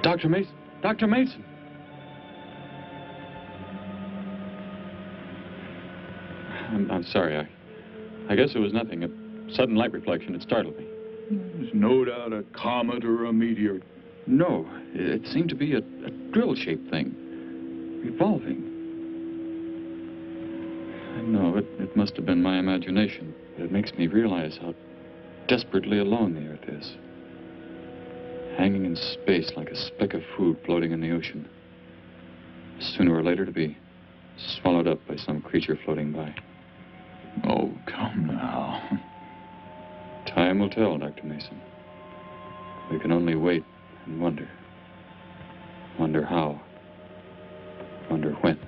Dr. Mason! Dr. Mason! I'm sorry. I guess it was nothing. A sudden light reflection. It startled me. There's no doubt a comet or a meteor. No, it seemed to be a drill-shaped thing. Revolving. No, it must have been my imagination. But it makes me realize how desperately alone the Earth is. Hanging in space like a speck of food floating in the ocean. Sooner or later to be swallowed up by some creature floating by. Oh, come now. Time will tell, Dr. Mason. We can only wait and wonder. Wonder how. Wonder when.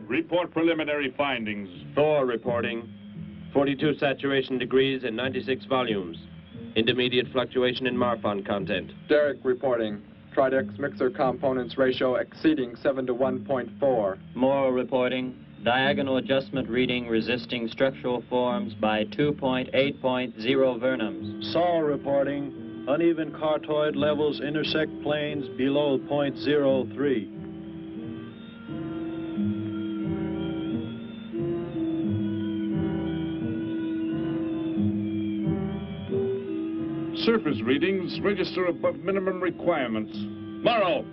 Report preliminary findings. Thor reporting. 42 saturation degrees and 96 volumes. Intermediate fluctuation in Marfan content. Derek reporting. Tridex mixer components ratio exceeding 7 to 1.4. Moore reporting. Diagonal adjustment reading resisting structural forms by 2.8.0 vernums. Saul reporting. Uneven cartoid levels intersect planes below .03. Surface readings register above minimum requirements. Morrow,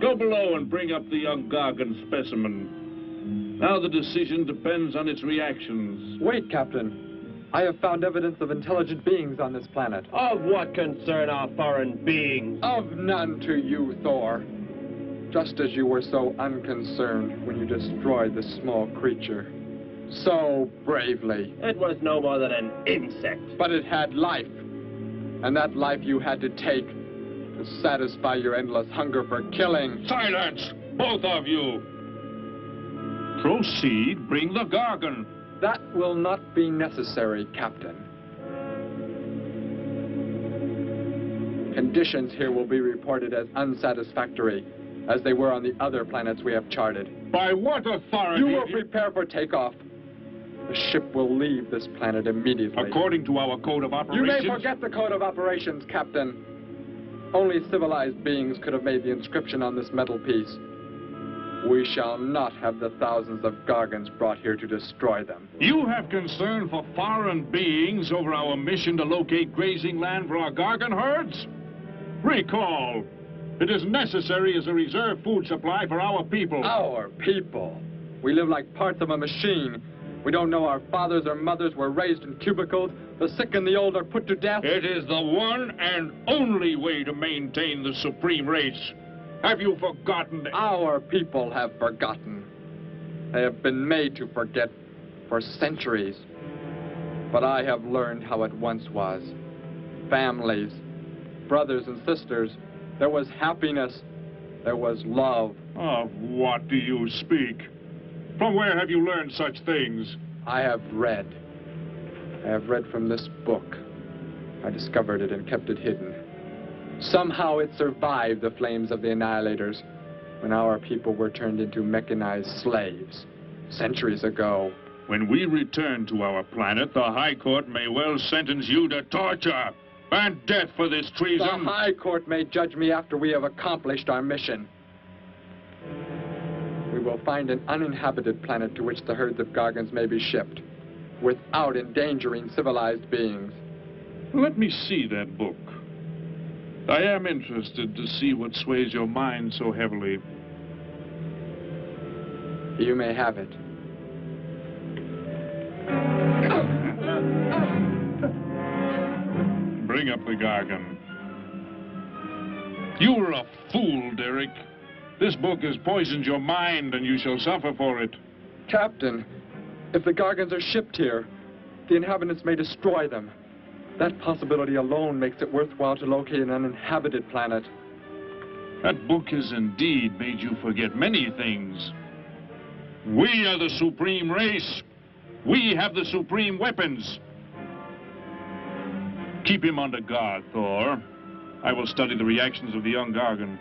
go below and bring up the young Gargon specimen. Now the decision depends on its reactions. Wait, Captain. I have found evidence of intelligent beings on this planet. Of what concern are foreign beings? Of none to you, Thor. Just as you were so unconcerned when you destroyed the small creature. So bravely. It was no more than an insect. But it had life. And that life you had to take to satisfy your endless hunger for killing. Silence, both of you! Proceed, bring the Gargon. That will not be necessary, Captain. Conditions here will be reported as unsatisfactory, as they were on the other planets we have charted. By what authority? You will prepare for takeoff. The ship will leave this planet immediately. According to our code of operations... You may forget the code of operations, Captain. Only civilized beings could have made the inscription on this metal piece. We shall not have the thousands of Gargons brought here to destroy them. You have concern for foreign beings over our mission to locate grazing land for our Gargon herds? Recall, it is necessary as a reserve food supply for our people. Our people? We live like parts of a machine. We don't know our fathers or mothers were raised in cubicles. The sick and the old are put to death. It is the one and only way to maintain the supreme race. Have you forgotten? Our people have forgotten. They have been made to forget for centuries. But I have learned how it once was. Families, brothers and sisters. There was happiness. There was love. Of what do you speak? From where have you learned such things? I have read. I have read from this book. I discovered it and kept it hidden. Somehow it survived the flames of the Annihilators when our people were turned into mechanized slaves centuries ago. When we return to our planet, the High Court may well sentence you to torture and death for this treason. The High Court may judge me after we have accomplished our mission. We will find an uninhabited planet to which the herds of Gargons may be shipped, without endangering civilized beings. Let me see that book. I am interested to see what sways your mind so heavily. You may have it. Bring up the Gargon. You were a fool, Derek. This book has poisoned your mind, and you shall suffer for it. Captain, if the Gargons are shipped here, the inhabitants may destroy them. That possibility alone makes it worthwhile to locate an uninhabited planet. That book has indeed made you forget many things. We are the supreme race. We have the supreme weapons. Keep him under guard, Thor. I will study the reactions of the young Gargon.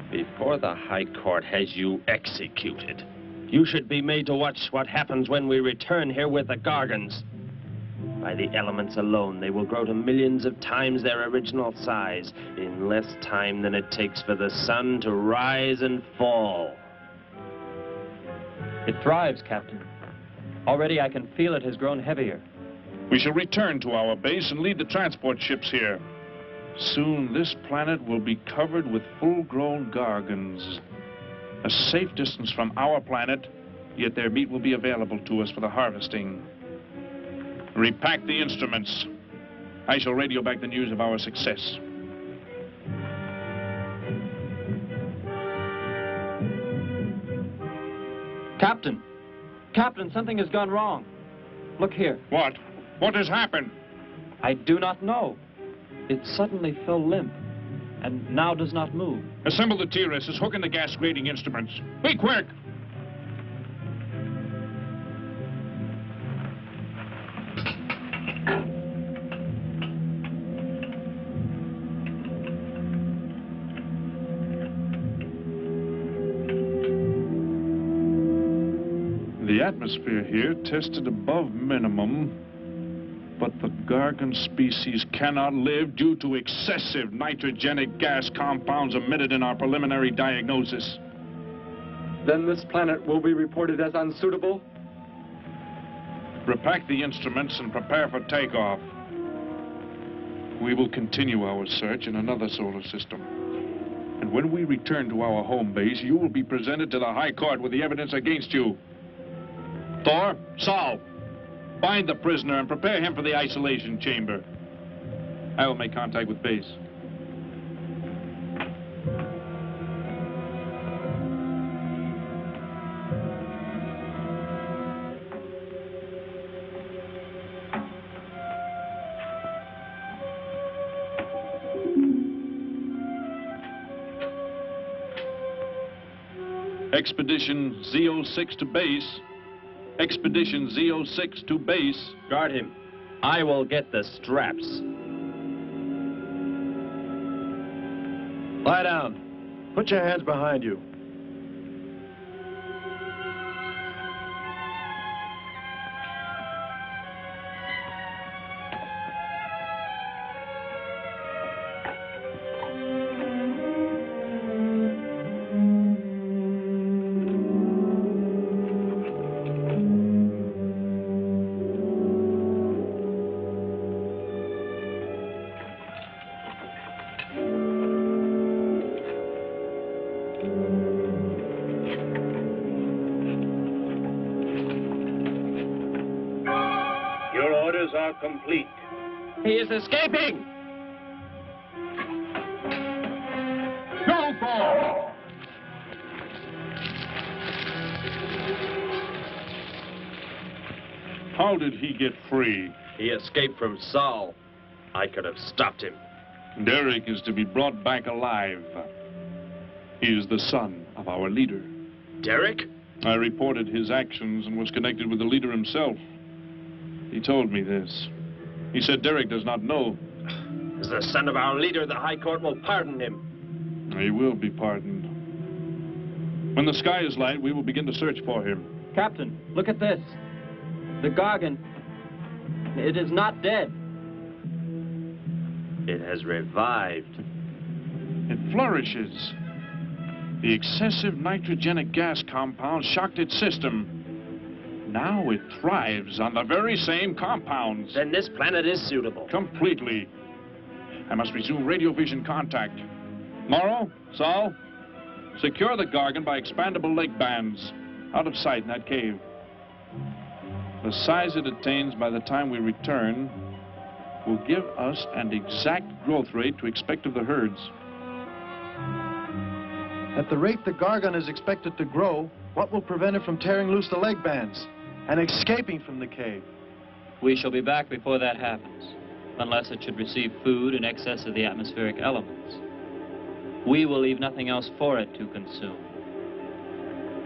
Before the High Court has you executed, you should be made to watch what happens when we return here with the Gargons. By the elements alone, they will grow to millions of times their original size in less time than it takes for the sun to rise and fall. It thrives, Captain. Already I can feel it has grown heavier. We shall return to our base and lead the transport ships here. Soon this planet will be covered with full-grown Gargons. A safe distance from our planet, yet their meat will be available to us for the harvesting. Repack the instruments. I shall radio back the news of our success. Captain! Captain, something has gone wrong. Look here. What? What has happened? I do not know. It suddenly fell limp, and now does not move. Assemble the TRSs, hook in the gas grading instruments. Be quick! The atmosphere here tested above minimum. But the Gargon species cannot live due to excessive nitrogenic gas compounds emitted in our preliminary diagnosis. Then this planet will be reported as unsuitable? Repack the instruments and prepare for takeoff. We will continue our search in another solar system. And when we return to our home base, you will be presented to the High Court with the evidence against you. Thor, Saul, bind the prisoner and prepare him for the isolation chamber. I will make contact with base. Expedition Z06 to base. Expedition Z06 to base. Guard him. I will get the straps. Lie down. Put your hands behind you. Are complete. He is escaping! Go for! How did he get free? He escaped from Saul. I could have stopped him. Derek is to be brought back alive. He is the son of our leader. Derek? I reported his actions and was connected with the leader himself. He told me this. He said Derek does not know. As the son of our leader, the High Court will pardon him. He will be pardoned. When the sky is light, we will begin to search for him. Captain, look at this. The Gargon. It is not dead. It has revived. It flourishes. The excessive nitrogenic gas compound shocked its system. Now it thrives on the very same compounds. Then this planet is suitable. Completely. I must resume radio vision contact. Morrow, Saul, secure the Gargon by expandable leg bands. Out of sight in that cave. The size it attains by the time we return will give us an exact growth rate to expect of the herds. At the rate the Gargon is expected to grow, what will prevent it from tearing loose the leg bands and escaping from the cave? We shall be back before that happens, unless it should receive food in excess of the atmospheric elements. We will leave nothing else for it to consume.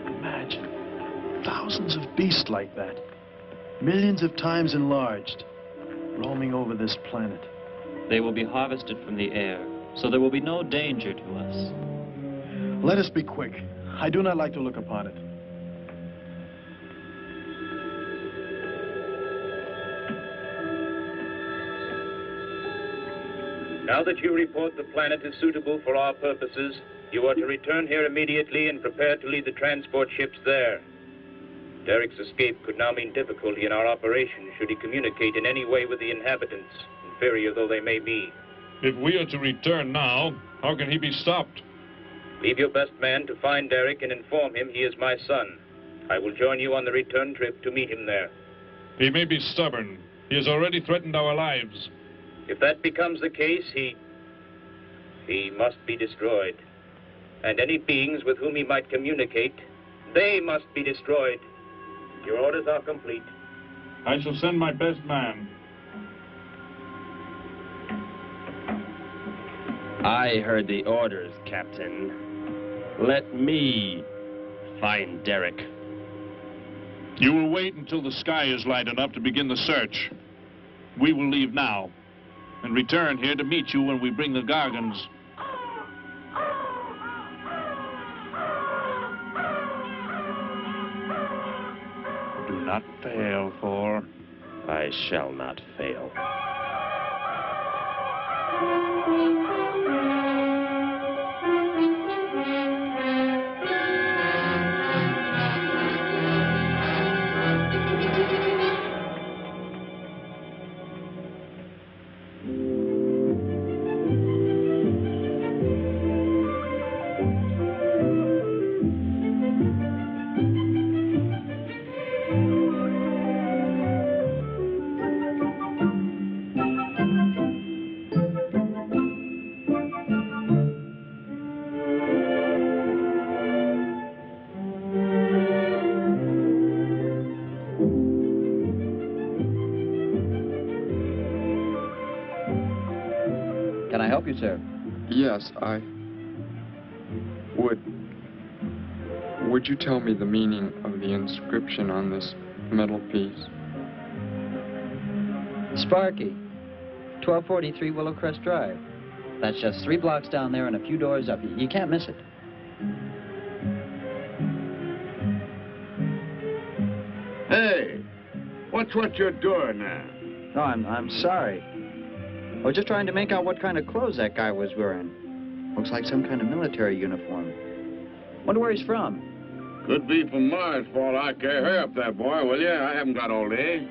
Imagine thousands of beasts like that, millions of times enlarged, roaming over this planet. They will be harvested from the air, so there will be no danger to us. Let us be quick. I do not like to look upon it. Now that you report the planet is suitable for our purposes, you are to return here immediately and prepare to lead the transport ships there. Derek's escape could now mean difficulty in our operation should he communicate in any way with the inhabitants, inferior though they may be. If we are to return now, how can he be stopped? Leave your best man to find Derek and inform him he is my son. I will join you on the return trip to meet him there. He may be stubborn. He has already threatened our lives. If that becomes the case, he must be destroyed. And any beings with whom he might communicate, they must be destroyed. Your orders are complete. I shall send my best man. I heard the orders, Captain. Let me find Derek. You will wait until the sky is light enough to begin the search. We will leave now and return here to meet you when we bring the Gargons. Do not fail, Thor. I shall not fail. Can I help you, sir? Yes, Would you tell me the meaning of the inscription on this metal piece? Sparky, 1243 Willowcrest Drive. That's just 3 blocks down there and a few doors up. You can't miss it. Hey, what's what you're doing there? No, I'm sorry. I was just trying to make out what kind of clothes that guy was wearing. Looks like some kind of military uniform. Wonder where he's from. Could be from Mars, for all I care. Hurry up there, boy, will you? I haven't got all day.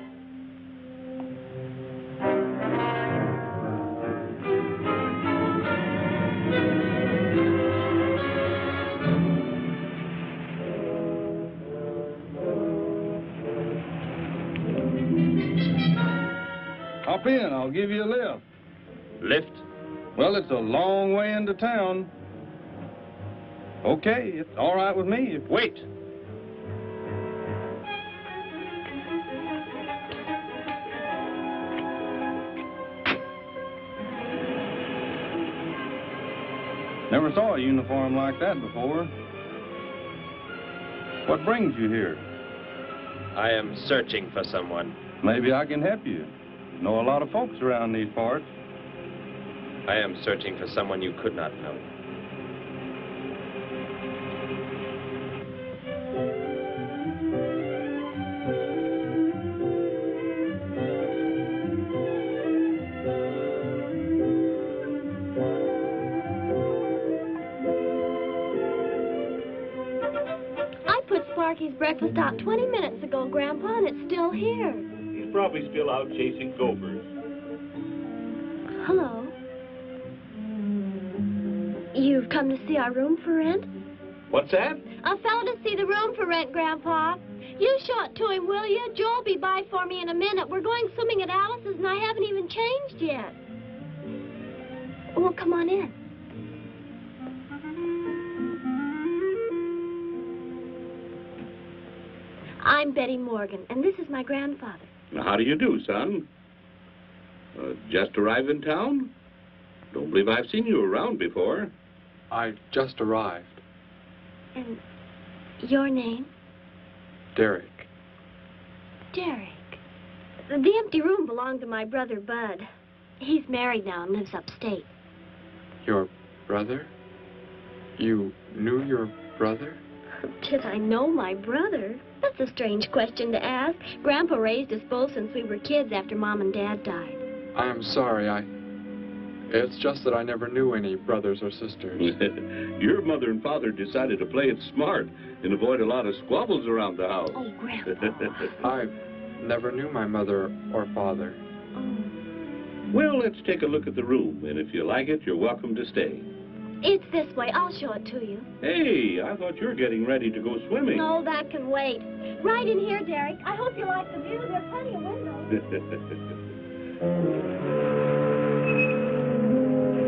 Hop in, I'll give you a lift. Lift? Well, it's a long way into town. Okay, it's all right with me. Wait! Never saw a uniform like that before. What brings you here? I am searching for someone. Maybe I can help you. Know a lot of folks around these parts. I am searching for someone you could not know. I put Sparky's breakfast out 20 minutes ago, Grandpa, and it's still here. He's probably still out chasing gophers. Hello. You've come to see our room for rent? What's that? A fellow to see the room for rent, Grandpa. You show it to him, will you? Joe'll be by for me in a minute. We're going swimming at Alice's, and I haven't even changed yet. Well, come on in. I'm Betty Morgan, and this is my grandfather. How do you do, son? Just arrived in town? Don't believe I've seen you around before. I just arrived. And your name? Derek. Derek. The empty room belonged to my brother, Bud. He's married now and lives upstate. Your brother? You knew your brother? Did I know my brother? That's a strange question to ask. Grandpa raised us both since we were kids after Mom and Dad died. I'm sorry, It's just that I never knew any brothers or sisters. Your mother and father decided to play it smart and avoid a lot of squabbles around the house. Oh, Grandpa. I never knew my mother or father. Oh. Well, let's take a look at the room, and if you like it, you're welcome to stay. It's this way. I'll show it to you. Hey, I thought you were getting ready to go swimming. No, that can wait. Right in here, Derek. I hope you like the view. There are plenty of windows.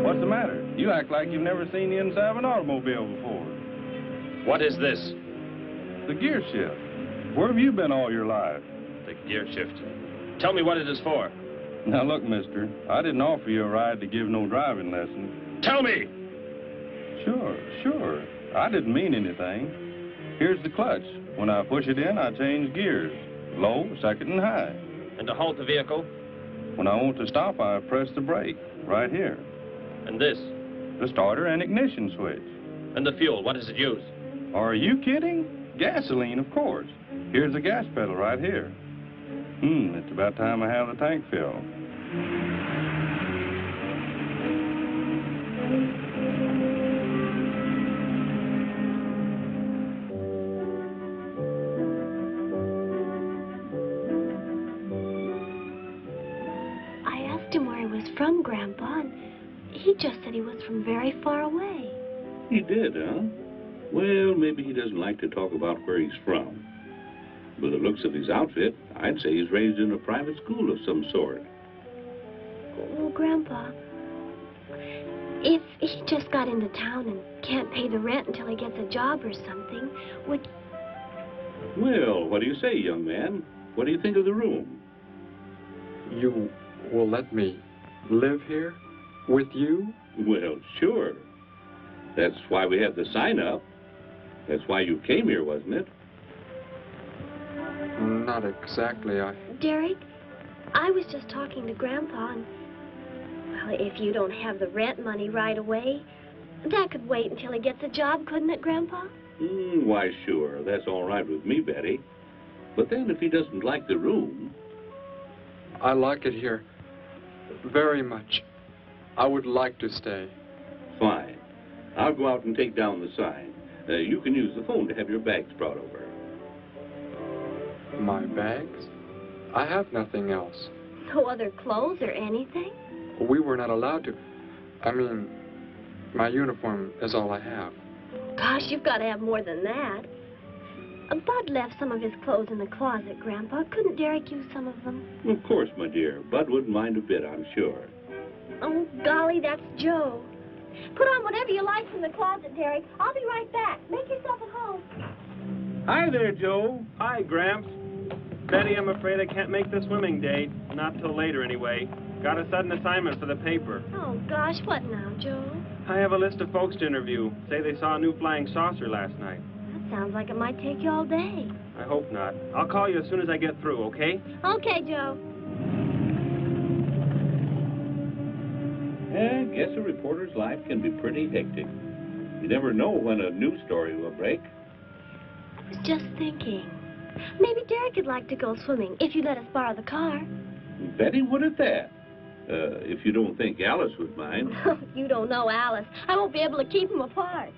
What's the matter? You act like you've never seen the inside of an automobile before. What is this? The gear shift. Where have you been all your life? The gear shift. Tell me what it is for. Now look, mister, I didn't offer you a ride to give no driving lesson. Tell me! Sure. I didn't mean anything. Here's the clutch. When I push it in, I change gears. Low, second, and high. And to halt the vehicle? When I want to stop, I press the brake, right here. And this? The starter and ignition switch. And the fuel, what does it use? Are you kidding? Gasoline, of course. Here's the gas pedal right here. It's about time I have the tank filled. I asked him where he was from, Grandpa, and he just said he was from very far away. He did, huh? Well, maybe he doesn't like to talk about where he's from. By the looks of his outfit, I'd say he's raised in a private school of some sort. Well, Grandpa, if he just got into town and can't pay the rent until he gets a job or something, would... Well, what do you say, young man? What do you think of the room? You will let me live here with you? Well, sure. That's why we have the sign up. That's why you came here, wasn't it? Not exactly, Derek, I was just talking to Grandpa, and... Well, if you don't have the rent money right away, that could wait until he gets a job, couldn't it, Grandpa? Why, sure. That's all right with me, Betty. But then if he doesn't like the room... I like it here very much. I would like to stay. Fine. I'll go out and take down the sign. You can use the phone to have your bags brought over. My bags? I have nothing else. No other clothes or anything? We were not allowed to. I mean, my uniform is all I have. Gosh, you've got to have more than that. Bud left some of his clothes in the closet, Grandpa. Couldn't Derek use some of them? Of course, my dear. Bud wouldn't mind a bit, I'm sure. Oh, golly, that's Joe. Put on whatever you like from the closet, Derek. I'll be right back. Make yourself at home. Hi there, Joe. Hi, Gramps. Betty, I'm afraid I can't make the swimming date. Not till later, anyway. Got a sudden assignment for the paper. Oh, gosh, what now, Joe? I have a list of folks to interview. Say they saw a new flying saucer last night. That sounds like it might take you all day. I hope not. I'll call you as soon as I get through, okay? Okay, Joe. I guess a reporter's life can be pretty hectic. You never know when a news story will break. I was just thinking. Maybe Derek would like to go swimming if you let us borrow the car. Betty would at that. If you don't think Alice would mind. You don't know Alice. I won't be able to keep them apart.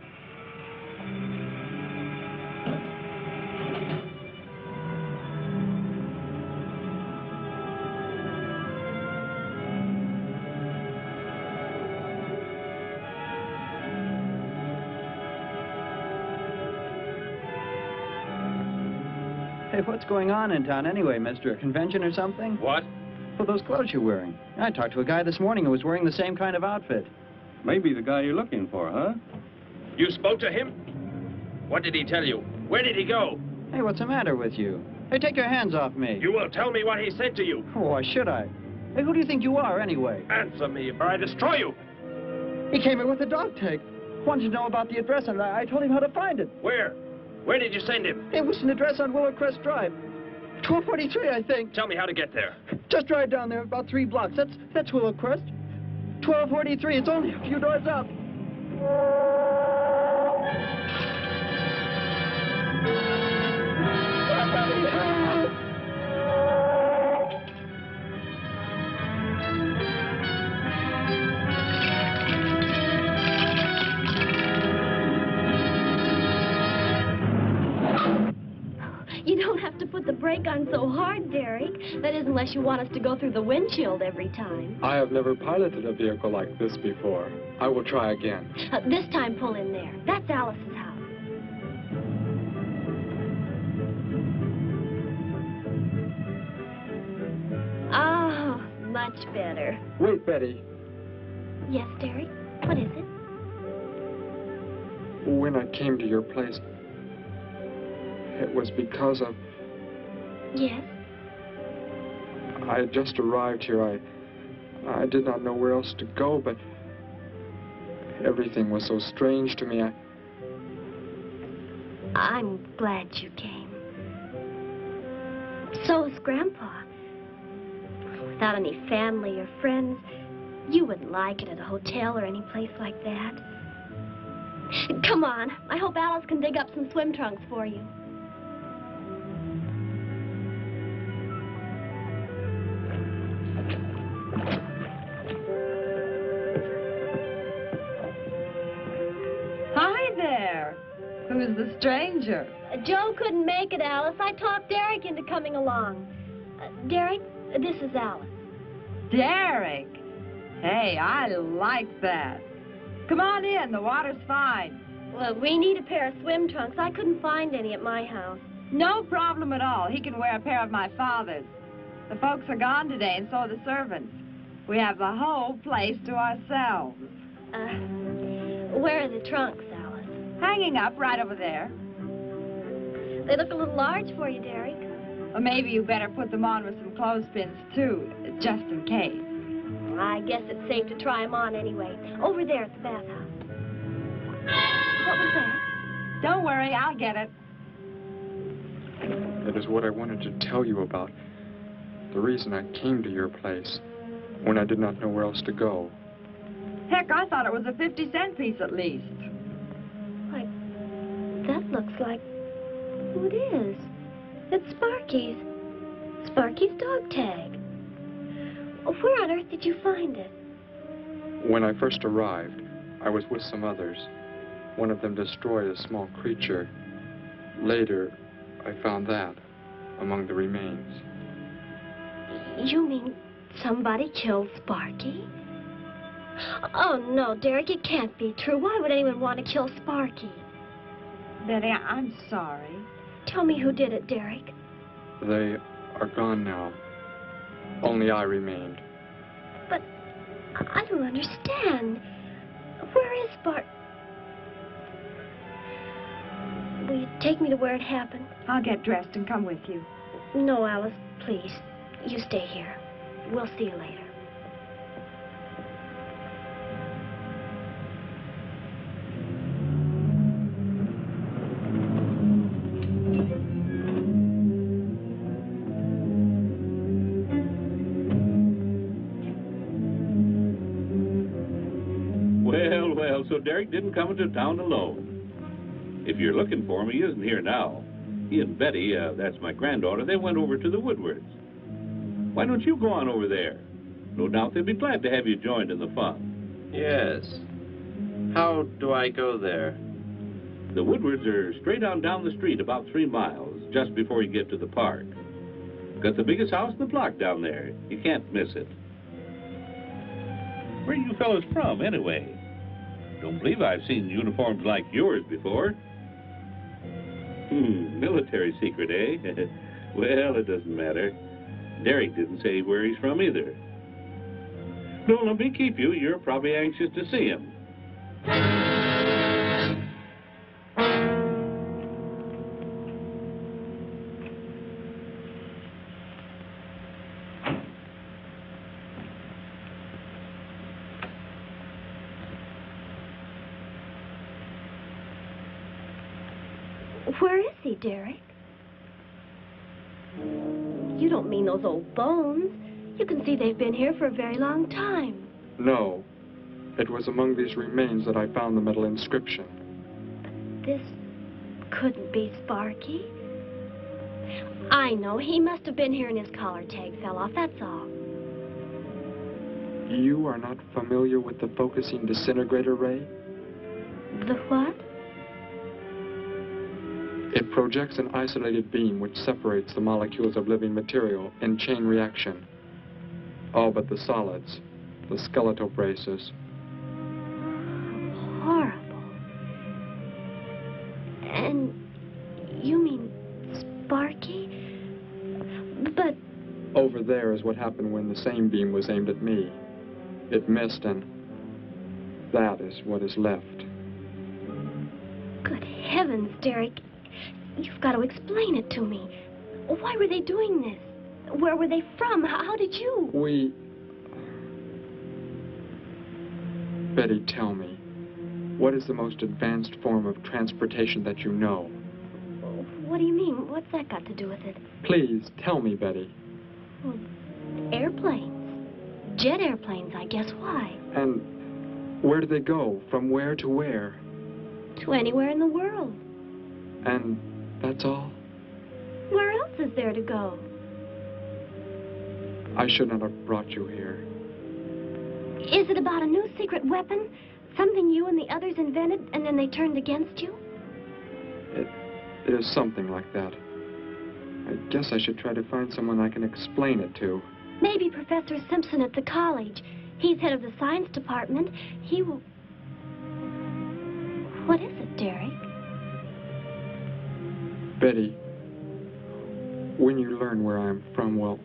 Hey, what's going on in town anyway, mister? A convention or something? What? Well, those clothes you're wearing. I talked to a guy this morning who was wearing the same kind of outfit. Maybe the guy you're looking for, huh? You spoke to him? What did he tell you? Where did he go? Hey, what's the matter with you? Hey, take your hands off me. You will tell me what he said to you. Oh, why should I? Hey, who do you think you are, anyway? Answer me, or I destroy you. He came in with a dog tag. Wanted to know about the address, and I told him how to find it. Where? Where did you send him? It was an address on Willow Crest Drive. 1243, I think. Tell me how to get there. Just drive down there about 3 blocks. That's Willow Crest. 1243. It's only a few doors up. You don't have to put the brake on so hard, Derek. That is, unless you want us to go through the windshield every time. I have never piloted a vehicle like this before. I will try again. This time, pull in there. That's Alice's house. Oh, much better. Wait, Betty. Yes, Derek? What is it? When I came to your place, it was because of... Yes? I had just arrived here. I did not know where else to go, but everything was so strange to me. I'm glad you came. So is Grandpa. Without any family or friends, you wouldn't like it at a hotel or any place like that. Come on. I hope Alice can dig up some swim trunks for you. was the stranger? Joe couldn't make it, Alice. I talked Derek into coming along. Derek, this is Alice. Derek? Hey, I like that. Come on in, the water's fine. Well, we need a pair of swim trunks. I couldn't find any at my house. No problem at all. He can wear a pair of my father's. The folks are gone today, and so are the servants. We have the whole place to ourselves. Where are the trunks, Alice? Hanging up right over there. They look a little large for you, Derek. Or maybe you better put them on with some clothespins, too, just in case. I guess it's safe to try them on anyway. Over there at the bathhouse. What was that? Don't worry, I'll get it. It is what I wanted to tell you about. The reason I came to your place when I did not know where else to go. Heck, I thought it was a 50-cent piece at least. Why, that looks like who it is. It's Sparky's. Sparky's dog tag. Where on earth did you find it? When I first arrived, I was with some others. One of them destroyed a small creature. Later, I found that among the remains. You mean somebody killed Sparky? Oh, no, Derek, it can't be true. Why would anyone want to kill Sparky? Betty, I'm sorry. Tell me who did it, Derek. They are gone now. Only I remained. But I don't understand. Where is Sparky? Will you take me to where it happened? I'll get dressed and come with you. No, Alice, please. You stay here. We'll see you later. Well, so Derek didn't come into town alone. If you're looking for him, he isn't here now. He and Betty, that's my granddaughter, they went over to the Woodwards. Why don't you go on over there? No doubt they'd be glad to have you joined in the fun. Yes. How do I go there? The Woodwards are straight on down the street about 3 miles, just before you get to the park. Got the biggest house in the block down there. You can't miss it. Where are you fellas from, anyway? Don't believe I've seen uniforms like yours before. Military secret, eh? Well, it doesn't matter. Derek didn't say where he's from either. Don't let me keep you. You're probably anxious to see him. Where is he, Derek? You don't mean those old bones. You can see they've been here for a very long time. No. It was among these remains that I found the metal inscription. But this couldn't be Sparky. I know. He must have been here and his collar tag fell off, that's all. You are not familiar with the focusing disintegrator ray? The what? It projects an isolated beam which separates the molecules of living material in chain reaction. All but the solids, the skeletal braces. Horrible. And you mean Sparky? But... Over there is what happened when the same beam was aimed at me. It missed, and that is what is left. Good heavens, Derek. You've got to explain it to me. Why were they doing this? Where were they from? How did you? Betty, tell me, what is the most advanced form of transportation that you know? What do you mean? What's that got to do with it? Please, tell me, Betty. Well, airplanes. Jet airplanes, I guess. Why? And where do they go? From where to where? To anywhere in the world. And that's all? Where else is there to go? I should not have brought you here. Is it about a new secret weapon? Something you and the others invented and then they turned against you? It is something like that. I guess I should try to find someone I can explain it to. Maybe Professor Simpson at the college. He's head of the science department. He will... What is it, Derek? Betty, when you learn where I'm from, well,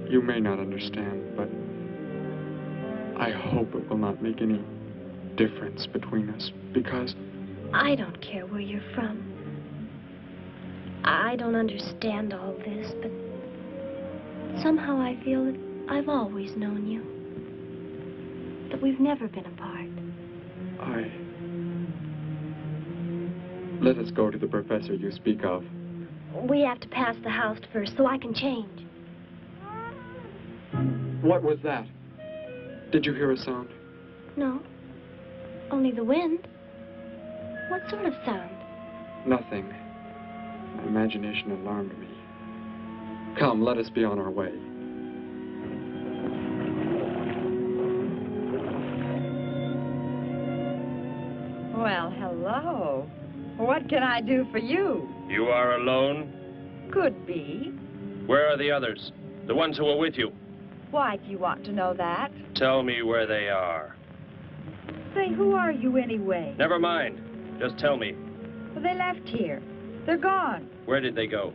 you may not understand, but I hope it will not make any difference between us, because... I don't care where you're from. I don't understand all this, but somehow I feel that I've always known you. That we've never been apart. Let us go to the professor you speak of. We have to pass the house first so I can change. What was that? Did you hear a sound? No. Only the wind. What sort of sound? Nothing. My imagination alarmed me. Come, let us be on our way. Well, hello. What can I do for you? You are alone? Could be. Where are the others? The ones who were with you? Why do you want to know that? Tell me where they are. Say, who are you anyway? Never mind. Just tell me. Well, they left here. They're gone. Where did they go?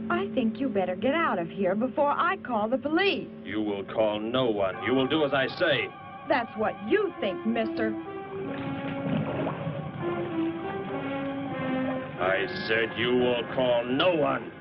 I think you better get out of here before I call the police. You will call no one. You will do as I say. That's what you think, mister. I said you will call no one.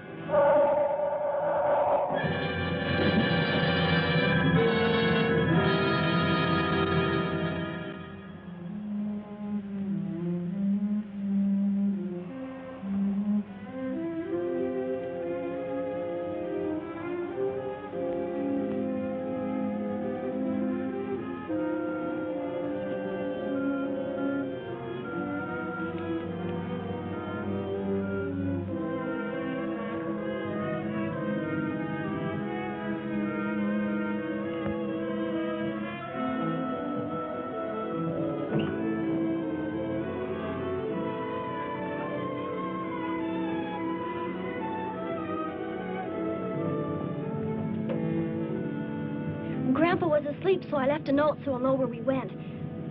Grandpa was asleep, so I left a note so he'll know where we went.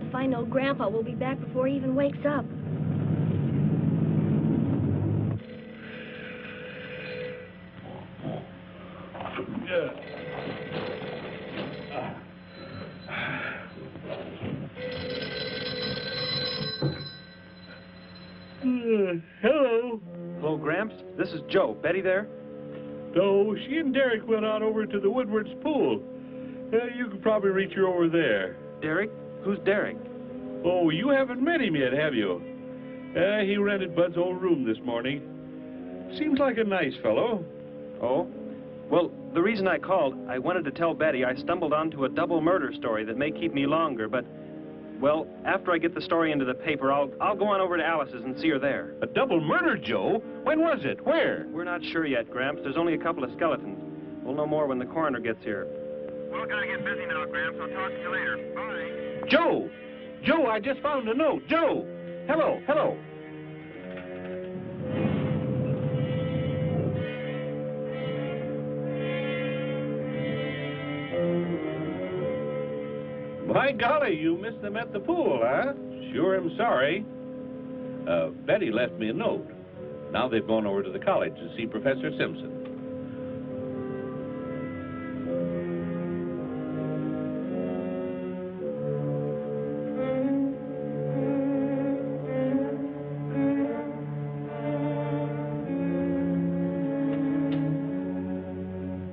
If I know Grandpa will be back before he even wakes up. Hello. Hello, Gramps. This is Joe. Betty there? No, she and Derek went out over to the Woodward's pool. You could probably reach her over there. Derek? Who's Derek? Oh, you haven't met him yet, have you? He rented Bud's old room this morning. Seems like a nice fellow. Oh? Well, the reason I called, I wanted to tell Betty I stumbled onto a double murder story that may keep me longer, but, well, after I get the story into the paper, I'll go on over to Alice's and see her there. A double murder, Joe? When was it? Where? We're not sure yet, Gramps. There's only a couple of skeletons. We'll know more when the coroner gets here. Well, gotta get busy now, Gramps. I'll talk to you later. Bye. Joe! Joe, I just found a note. Joe! Hello, hello. My golly, you missed them at the pool, huh? Sure am sorry. Betty left me a note. Now they've gone over to the college to see Professor Simpson.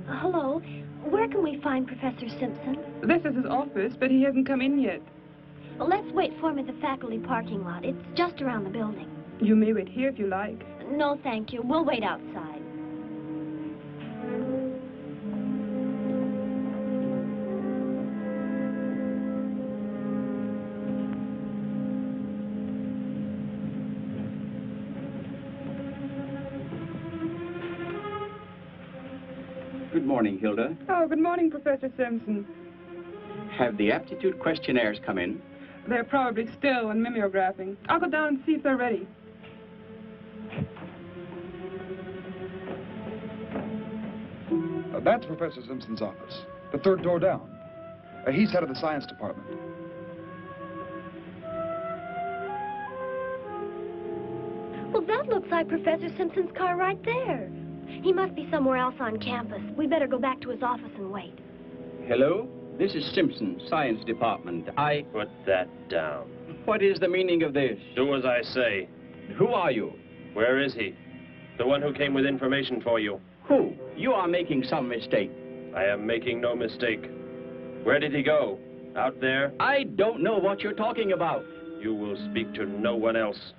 Hello. Where can we find Professor Simpson? This is his office, but he hasn't come in yet. Well, let's wait for him at the faculty parking lot. It's just around the building. You may wait here if you like. No, thank you. We'll wait outside. Good morning, Hilda. Oh, good morning, Professor Simpson. Have the aptitude questionnaires come in? They're probably still in mimeographing. I'll go down and see if they're ready. That's Professor Simpson's office. The third door down. He's head of the science department. Well, that looks like Professor Simpson's car right there. He must be somewhere else on campus. We better go back to his office and wait. Hello? This is Simpson, science department. Put that down. What is the meaning of this? Do as I say. Who are you? Where is he? The one who came with information for you. Who? You are making some mistake. I am making no mistake. Where did he go? Out there? I don't know what you're talking about. You will speak to no one else.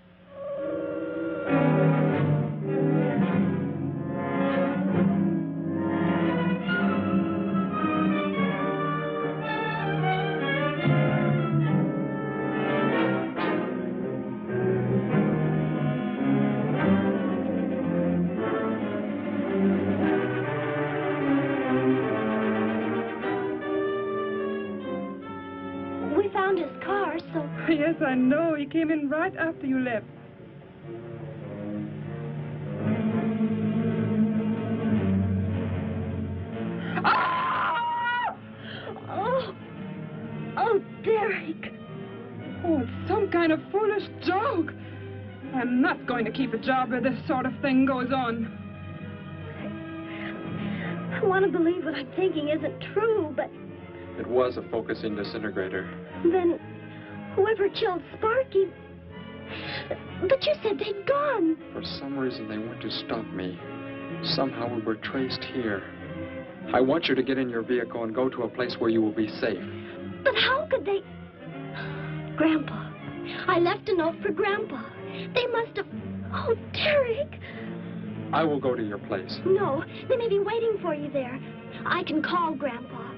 Yes, I know. He came in right after you left. Ah! Oh, Derek. Oh, it's some kind of foolish joke. I'm not going to keep a job where this sort of thing goes on. I want to believe what I'm thinking isn't true, but... It was a focusing disintegrator. Then... whoever killed Sparky... But you said they'd gone. For some reason, they went to stop me. Somehow we were traced here. I want you to get in your vehicle and go to a place where you will be safe. But how could they... Grandpa. I left a note for Grandpa. They must have... Oh, Derek. I will go to your place. No, they may be waiting for you there. I can call Grandpa.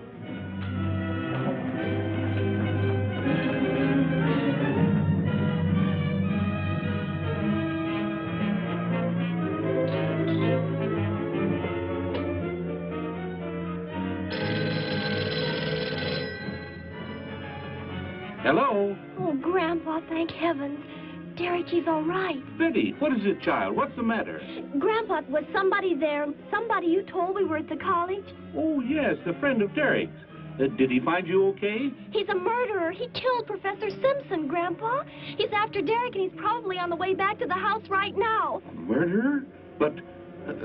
Hello? Oh, Grandpa, thank heavens. Derek, he's all right. Betty, what is it, child? What's the matter? Grandpa, was somebody there? Somebody you told we were at the college? Oh, yes, a friend of Derek's. Did he find you okay? He's a murderer. He killed Professor Simpson, Grandpa. He's after Derek, and he's probably on the way back to the house right now. A murderer? But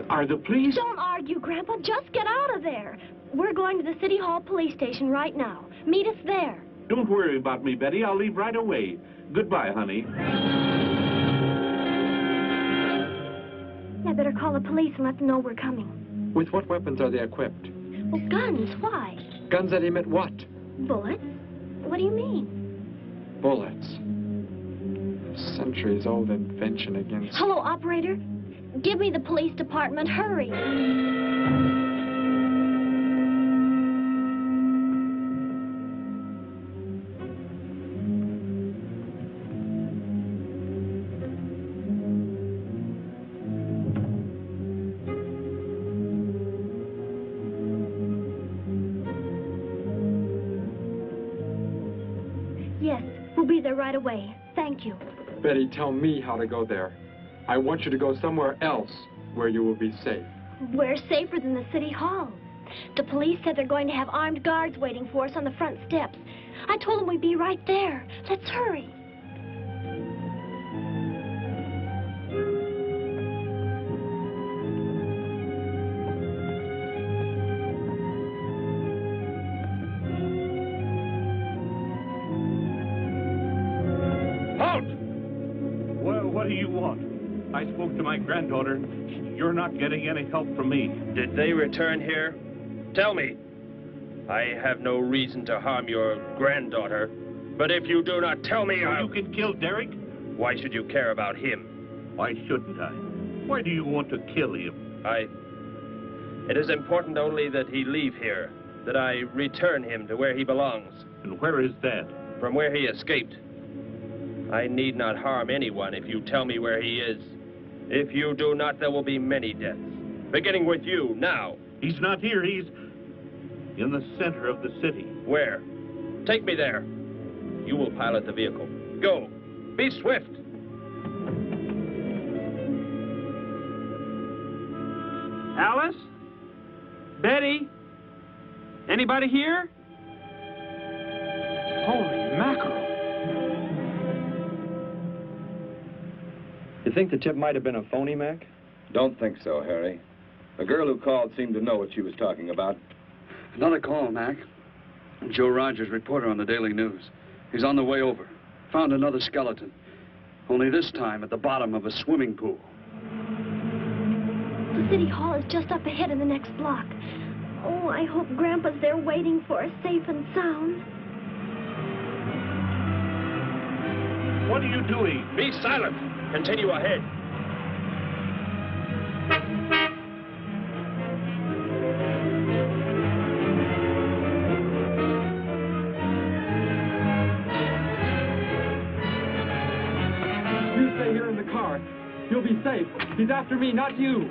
are the police... Don't argue, Grandpa. Just get out of there. We're going to the City Hall police station right now. Meet us there. Don't worry about me, Betty. I'll leave right away. Goodbye, honey. I better call the police and let them know we're coming. With what weapons are they equipped? Well, guns. Why? Guns that emit what? Bullets. What do you mean? Bullets. A centuries-old invention against... Hello, operator. Give me the police department. Hurry. We'll be there right away. Thank you. Betty, tell me how to go there. I want you to go somewhere else where you will be safe. We're safer than the City Hall. The police said they're going to have armed guards waiting for us on the front steps. I told them we'd be right there. Let's hurry. What do you want? I spoke to my granddaughter. You're not getting any help from me. Did they return here? Tell me. I have no reason to harm your granddaughter, but if you do not tell me, You can kill Derek? Why should you care about him? Why shouldn't I? Why do you want to kill him? It is important only that he leave here, that I return him to where he belongs. And where is that? From where he escaped. I need not harm anyone if you tell me where he is. If you do not, there will be many deaths. Beginning with you, now. He's not here. He's in the center of the city. Where? Take me there. You will pilot the vehicle. Go. Be swift. Alice? Betty? Anybody here? Holy mackerel. You think the tip might have been a phony, Mac? Don't think so, Harry. The girl who called seemed to know what she was talking about. Another call, Mac. Joe Rogers, reporter on the Daily News. He's on the way over. Found another skeleton. Only this time at the bottom of a swimming pool. The city hall is just up ahead in the next block. Oh, I hope Grandpa's there waiting for us safe and sound. What are you doing? Be silent. Continue ahead. You stay here in the car. You'll be safe. He's after me, not you.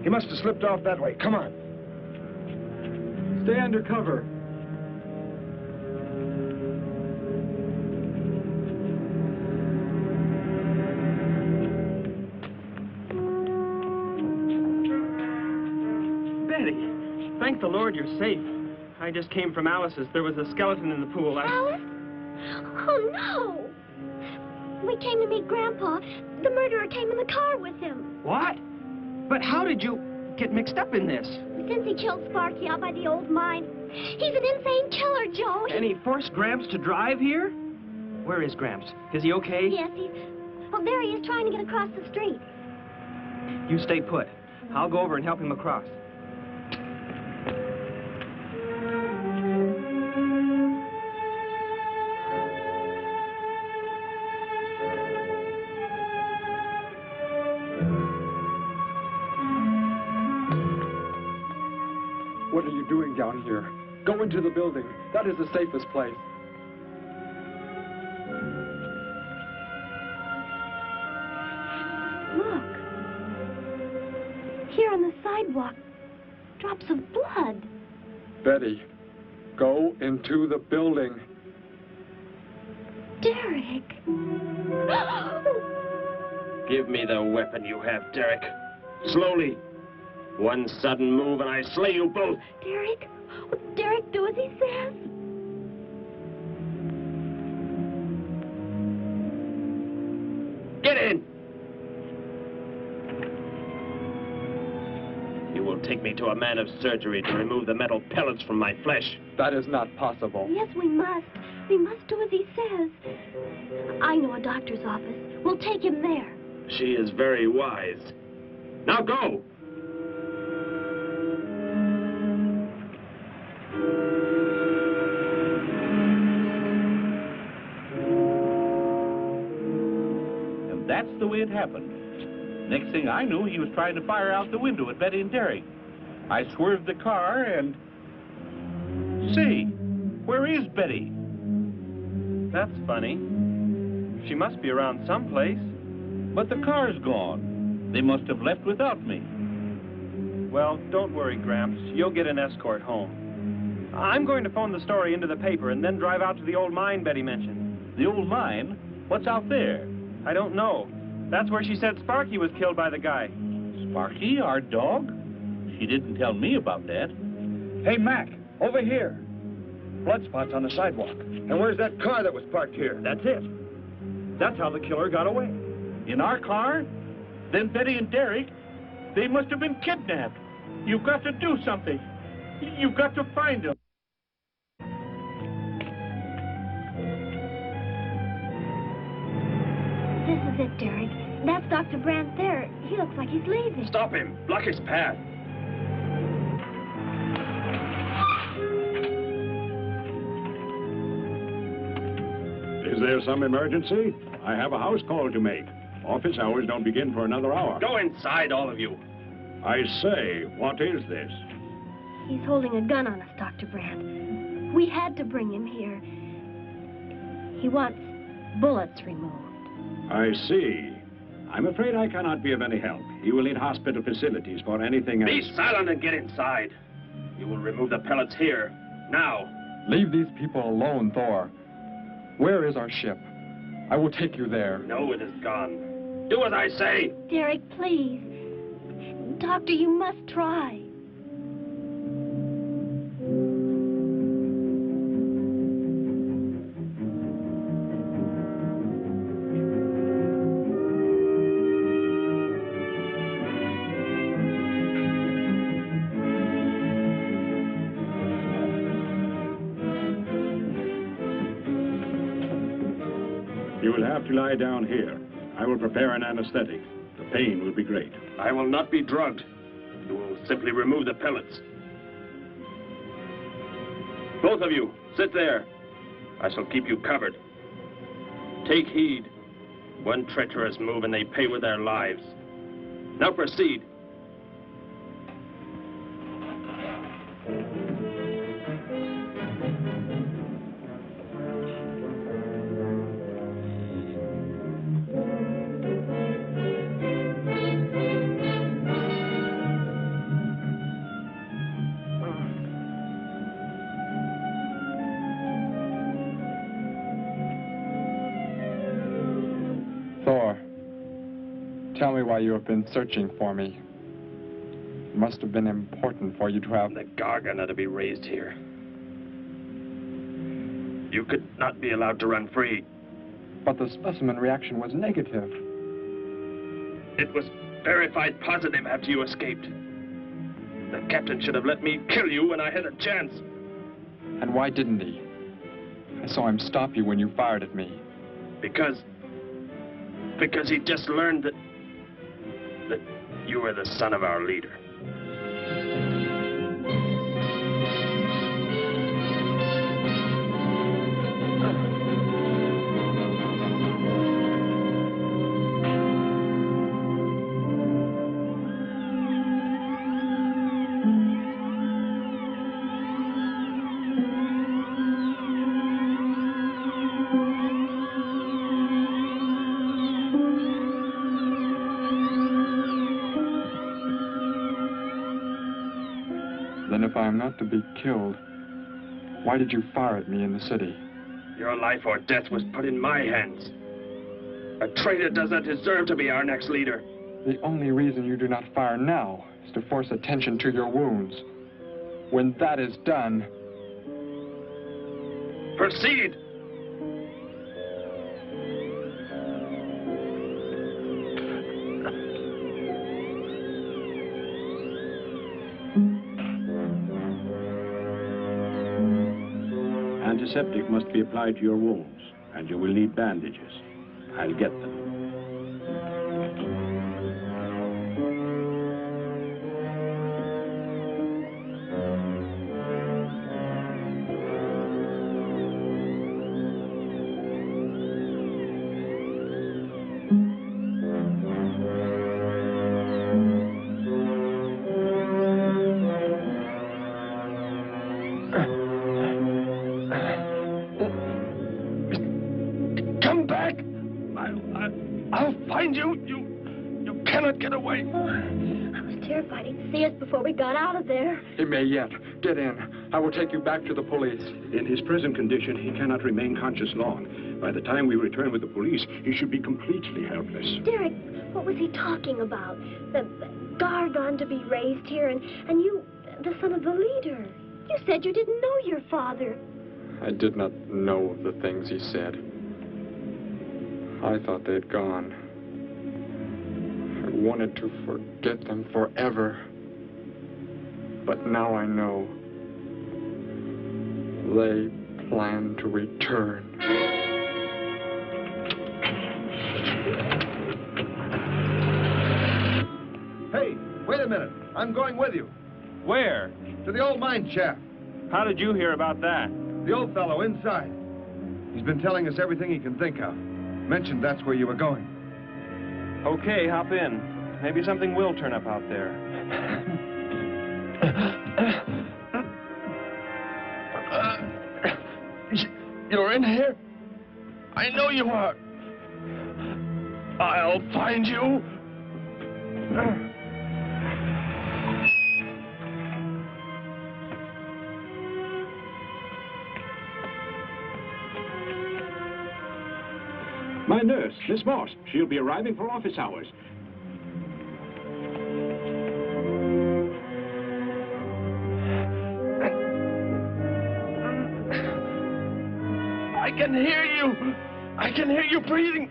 He must have slipped off that way. Come on. Stay under cover. Betty, thank the Lord you're safe. I just came from Alice's. There was a skeleton in the pool. Alice? Oh, no! We came to meet Grandpa. The murderer came in the car with him. What? But how did you get mixed up in this? Since he killed Sparky out by the old mine. He's an insane killer, Joe. And he forced Gramps to drive here? Where is Gramps? Is he okay? Yes, he's... Well, there he is trying to get across the street. You stay put. I'll go over and help him across. What are you doing down here? Go into the building. That is the safest place. Look. Here on the sidewalk. Drops of blood. Betty, go into the building. Derek. Give me the weapon you have, Derek. Slowly. One sudden move and I slay you both. Derek? Will Derek do as he says? Get in! You will take me to a man of surgery to remove the metal pellets from my flesh. That is not possible. Yes, we must. We must do as he says. I know a doctor's office. We'll take him there. She is very wise. Now go! That's the way it happened. Next thing I knew, he was trying to fire out the window at Betty and Derek. I swerved the car and... Say, where is Betty? That's funny. She must be around someplace. But the car's gone. They must have left without me. Well, don't worry, Gramps. You'll get an escort home. I'm going to phone the story into the paper and then drive out to the old mine Betty mentioned. The old mine? What's out there? I don't know. That's where she said Sparky was killed by the guy. Sparky, our dog? She didn't tell me about that. Hey, Mac, over here. blood spots on the sidewalk. And where's that car that was parked here? That's it. That's how the killer got away. In our car? Then Betty and Derek, they must have been kidnapped. You've got to do something. You've got to find them. This is it, Derek. That's Dr. Brandt there. He looks like he's leaving. Stop him. Block his path. Is there some emergency? I have a house call to make. Office hours don't begin for another hour. Go inside, all of you. I say, what is this? He's holding a gun on us, Dr. Brandt. We had to bring him here. He wants bullets removed. I see. I'm afraid I cannot be of any help. He will need hospital facilities for anything else. Be silent and get inside. You will remove the pellets here, now. Leave these people alone, Thor. Where is our ship? I will take you there. No, it is gone. Do as I say. Derek, please. Doctor, you must try. You will have to lie down here. I will prepare an anesthetic. The pain will be great. I will not be drugged. You will simply remove the pellets. Both of you, sit there. I shall keep you covered. Take heed. One treacherous move and they pay with their lives. Now proceed. Thor, tell me why you have been searching for me. It must have been important for you to have... The Gargon are to be raised here. You could not be allowed to run free. But the specimen reaction was negative. It was verified positive after you escaped. The captain should have let me kill you when I had a chance. And why didn't he? I saw him stop you when you fired at me. Because he just learned that you were the son of our leader. Then if I am not to be killed, why did you fire at me in the city? Your life or death was put in my hands. A traitor does not deserve to be our next leader. The only reason you do not fire now is to force attention to your wounds. When that is done... Proceed! Antiseptic must be applied to your wounds, and you will need bandages. I'll get them. I'll find you. You cannot get away. I was terrified he'd see us before we got out of there. He may yet. Get in. I will take you back to the police. In his present condition, he cannot remain conscious long. By the time we return with the police, he should be completely helpless. Derek, what was he talking about? The Gargon to be raised here, and you, the son of the leader. You said you didn't know your father. I did not know the things he said. I thought they'd gone. I wanted to forget them forever. But now I know. They plan to return. Hey, wait a minute. I'm going with you. Where? To the old mine shaft. How did you hear about that? The old fellow inside. He's been telling us everything he can think of. Mentioned that's where you were going. Okay, hop in. Maybe something will turn up out there. You're in here? I know you are. I'll find you. My nurse, Miss Moss. She'll be arriving for office hours. I can hear you. I can hear you breathing.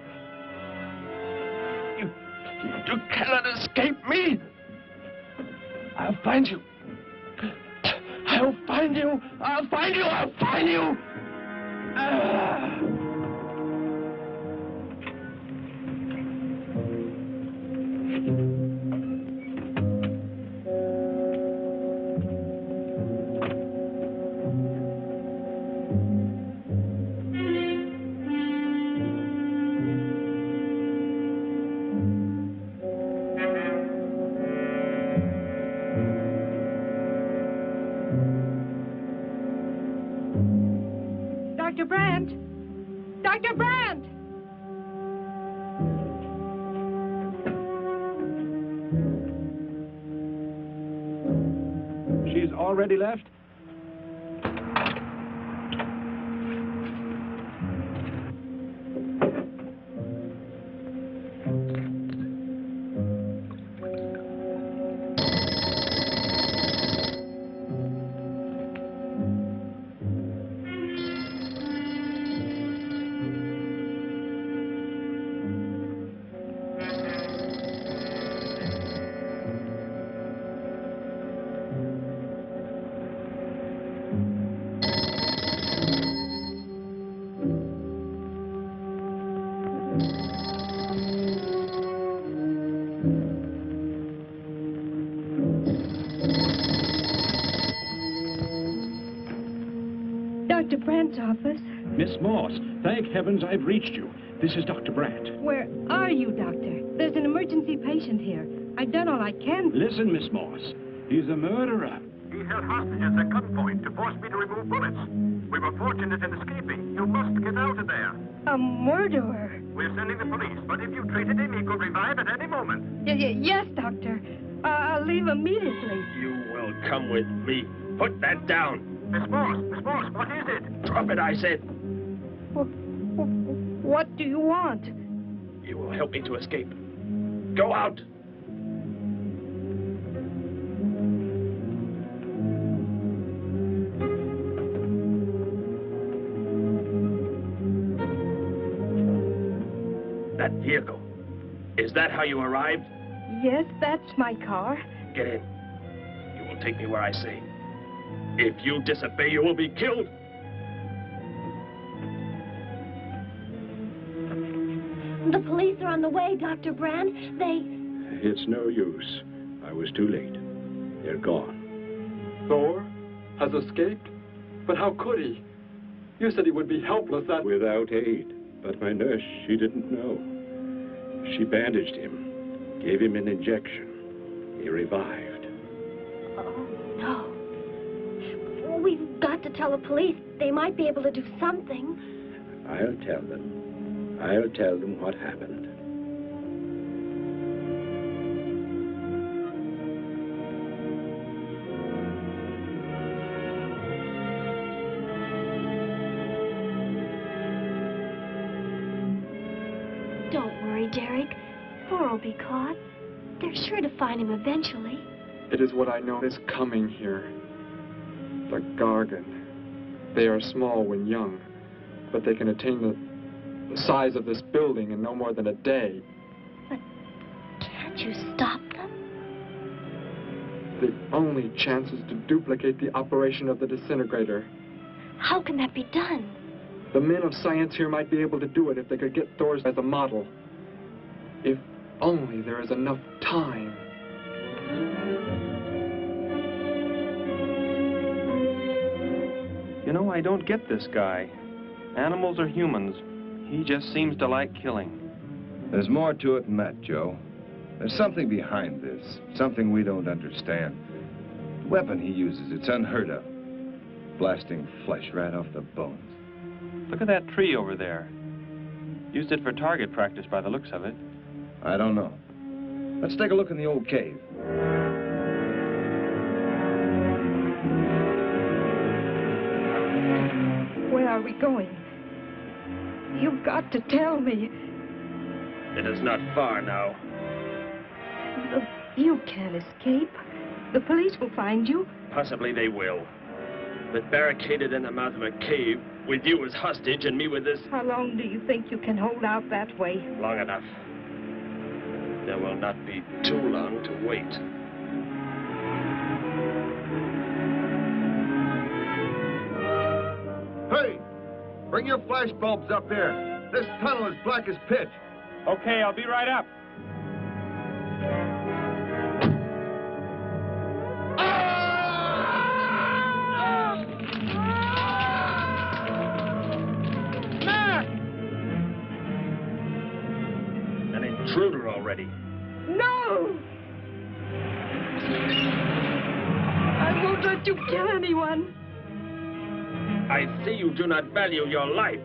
You cannot escape me. I'll find you. I'll find you. I'll find you. I'll find you. Dr. Brandt! Dr. Brandt! She's already left? Dr. Brandt's office. Miss Moss, thank heavens I've reached you. This is Dr. Brandt. Where are you, Doctor? There's an emergency patient here. I've done all I can. Listen, Miss Moss. He's a murderer. He held hostages at gunpoint to force me to remove bullets. We were fortunate in escaping. You must get out of there. A murderer? We're sending the police, but if you treated him, he could revive at any moment. Yes, Doctor. I'll leave immediately. You will come with me. Put that down. Miss Moss, what is it? Drop it, I said. What do you want? You will help me to escape. Go out. That vehicle. Is that how you arrived? Yes, that's my car. Get in. You will take me where I say. If you disobey, you will be killed. The police are on the way, Dr. Brandt. It's no use. I was too late. They're gone. Thor has escaped? But how could he? You said he would be helpless that... Without aid. But my nurse, she didn't know. She bandaged him, gave him an injection. He revived. Oh, no. We've got to tell the police. They might be able to do something. I'll tell them. I'll tell them what happened. Don't worry, Derek. Thor will be caught. They're sure to find him eventually. It is what I know is coming here. The Gargon. They are small when young, but they can attain the size of this building in no more than a day. Can't you stop them? The only chance is to duplicate the operation of the disintegrator. How can that be done? The men of science here might be able to do it if they could get Thor's as a model. If only there is enough time. You know, I don't get this guy. Animals or humans, he just seems to like killing. There's more to it than that, Joe. There's something behind this, something we don't understand. The weapon he uses, it's unheard of. Blasting flesh right off the bones. Look at that tree over there. Used it for target practice by the looks of it. I don't know. Let's take a look in the old cave. Where are we going? You've got to tell me. It is not far now. You can't escape. The police will find you. Possibly they will. But barricaded in the mouth of a cave, with you as hostage and me with this... How long do you think you can hold out that way? Long enough. There will not be too long to wait. Hey! Bring your flash bulbs up here. This tunnel is black as pitch. Okay, I'll be right up. An intruder already. No! I won't let you kill anyone. I see you do not value your life.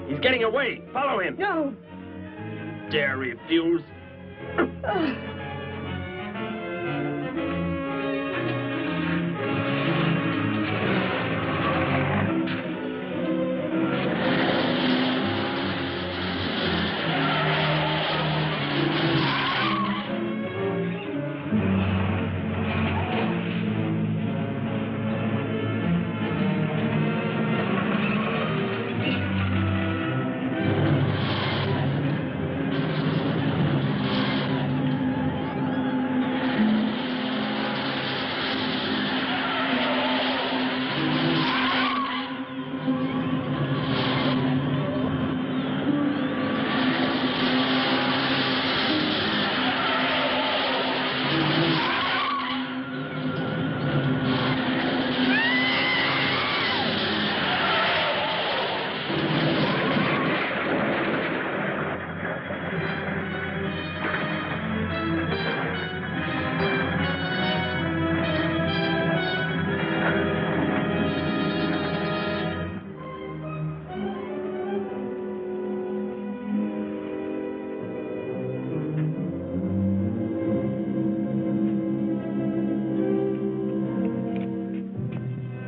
He's getting away. Follow him. No. Dare refuse?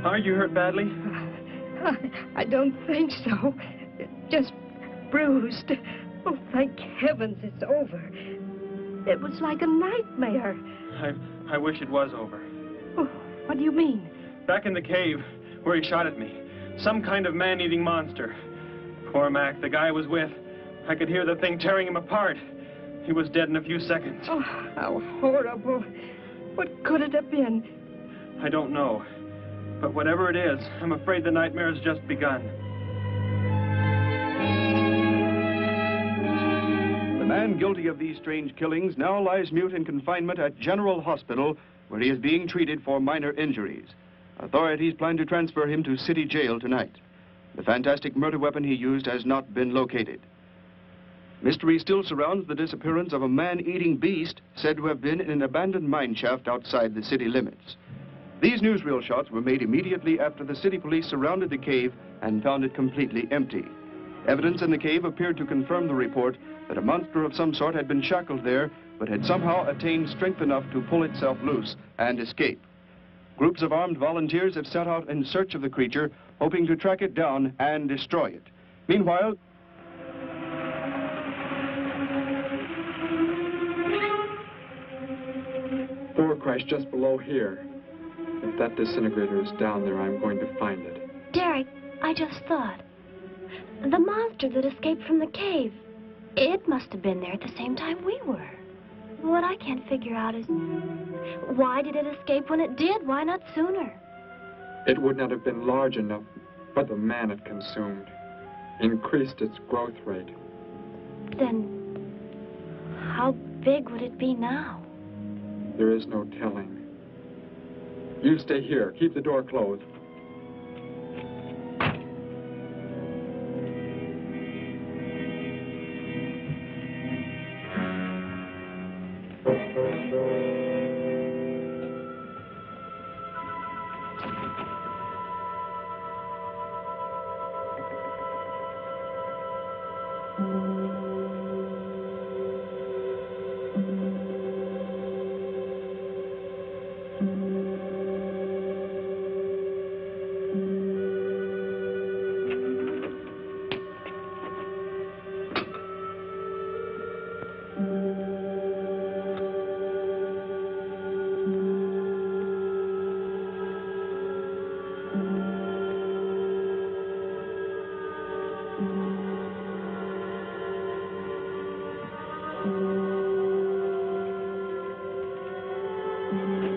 Are you hurt badly? I don't think so. Just bruised. Oh, thank heavens it's over. It was like a nightmare. I wish it was over. Oh, what do you mean? Back in the cave where he shot at me. Some kind of man-eating monster. Poor Mac, the guy I was with. I could hear the thing tearing him apart. He was dead in a few seconds. Oh, how horrible. What could it have been? I don't know. But whatever it is, I'm afraid the nightmare has just begun. The man guilty of these strange killings now lies mute in confinement at General Hospital, where he is being treated for minor injuries. Authorities plan to transfer him to City Jail tonight. The fantastic murder weapon he used has not been located. Mystery still surrounds the disappearance of a man-eating beast said to have been in an abandoned mine shaft outside the city limits. These newsreel shots were made immediately after the city police surrounded the cave and found it completely empty. Evidence in the cave appeared to confirm the report that a monster of some sort had been shackled there, but had somehow attained strength enough to pull itself loose and escape. Groups of armed volunteers have set out in search of the creature, hoping to track it down and destroy it. Meanwhile, Thor crashed just below here. If If that disintegrator is down there, I'm going to find it. Derek, I just thought. The monster that escaped from the cave. It must have been there at the same time we were. What I can't figure out is, why did it escape when it did? Why not sooner? It would not have been large enough, but the man it consumed increased its growth rate. Then, how big would it be now? There is no telling. You stay here. Keep the door closed.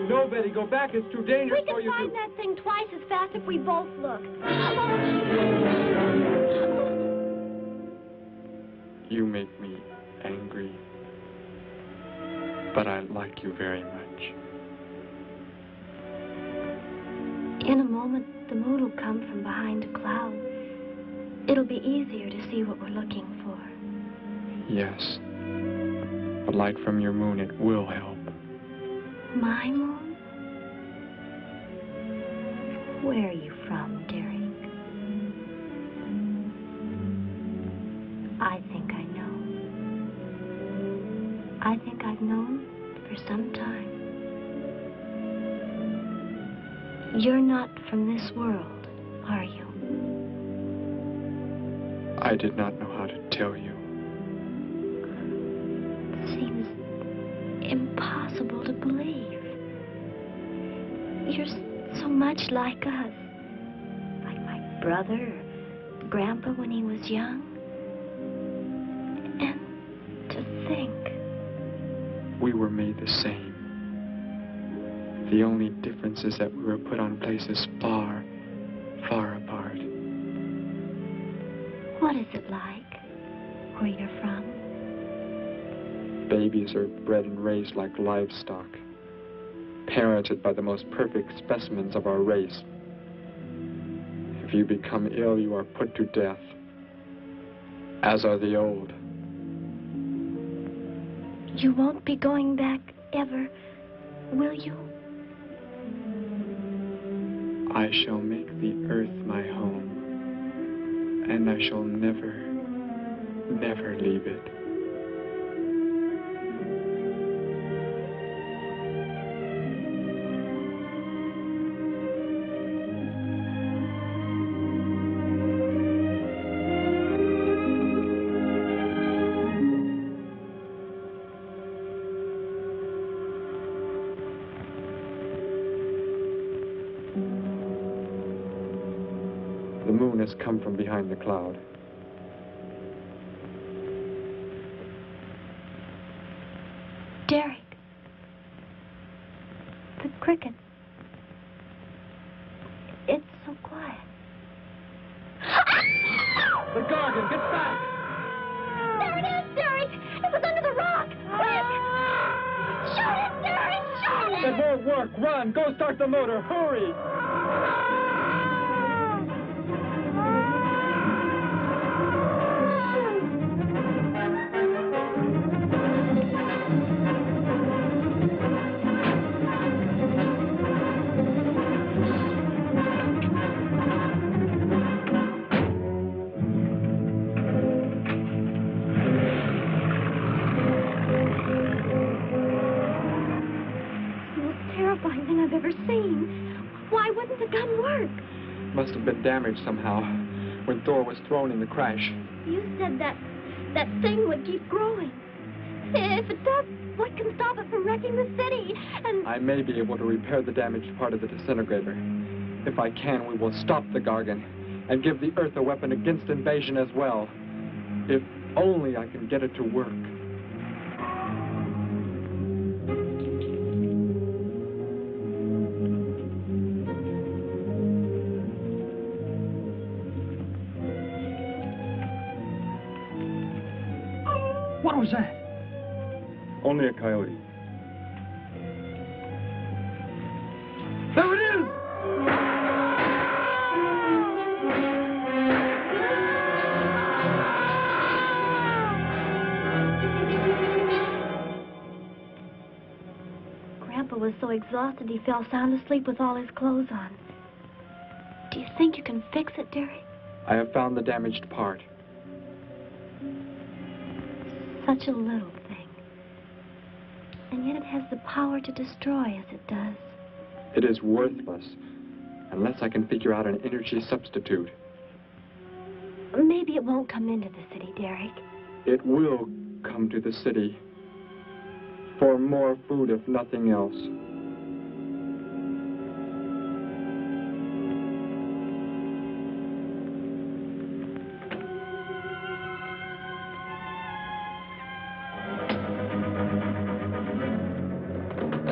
No, Betty, go back. It's too dangerous for you We can find that thing twice as fast if we both look. You make me angry, but I like you very much. In a moment, the moon will come from behind a cloud. It'll be easier to see what we're looking for. Yes. The light from your moon, it will help. My moon? Where are you from, Derek? I think I know. I think I've known for some time. You're not from this world, are you? I did not know how to tell you. It seems impossible to believe. You're so much like us. Like my brother or Grandpa when he was young. And to think. We were made the same. The only difference is that we were put on places far, far apart. What is it like where you're from? Babies are bred and raised like livestock, parented by the most perfect specimens of our race. If you become ill, you are put to death, as are the old. You won't be going back ever, will you? I shall make the earth my home, and I shall never, never leave it. The moon has come from behind the cloud. Derek. The cricket. It's so quiet. The Gargon, get back! There it is, Derek! It was under the rock! Quick! Shoot it, Derek! Shoot it! It won't work. Run! Go start the motor! Hurry! I've ever seen. Why wouldn't the gun work? Must have been damaged somehow when Thor was thrown in the crash. You said that thing would keep growing. If it does, what can stop it from wrecking the city? And I may be able to repair the damaged part of the disintegrator. If I can, we will stop the Gargon and give the Earth a weapon against invasion as well. If only I can get it to work. What was that? Only a coyote. There it is! Grandpa was so exhausted he fell sound asleep with all his clothes on. Do you think you can fix it, Derek? I have found the damaged part. Such a little thing. And yet it has the power to destroy as it does. It is worthless unless I can figure out an energy substitute. Maybe it won't come into the city, Derek. It will come to the city for more food, if nothing else.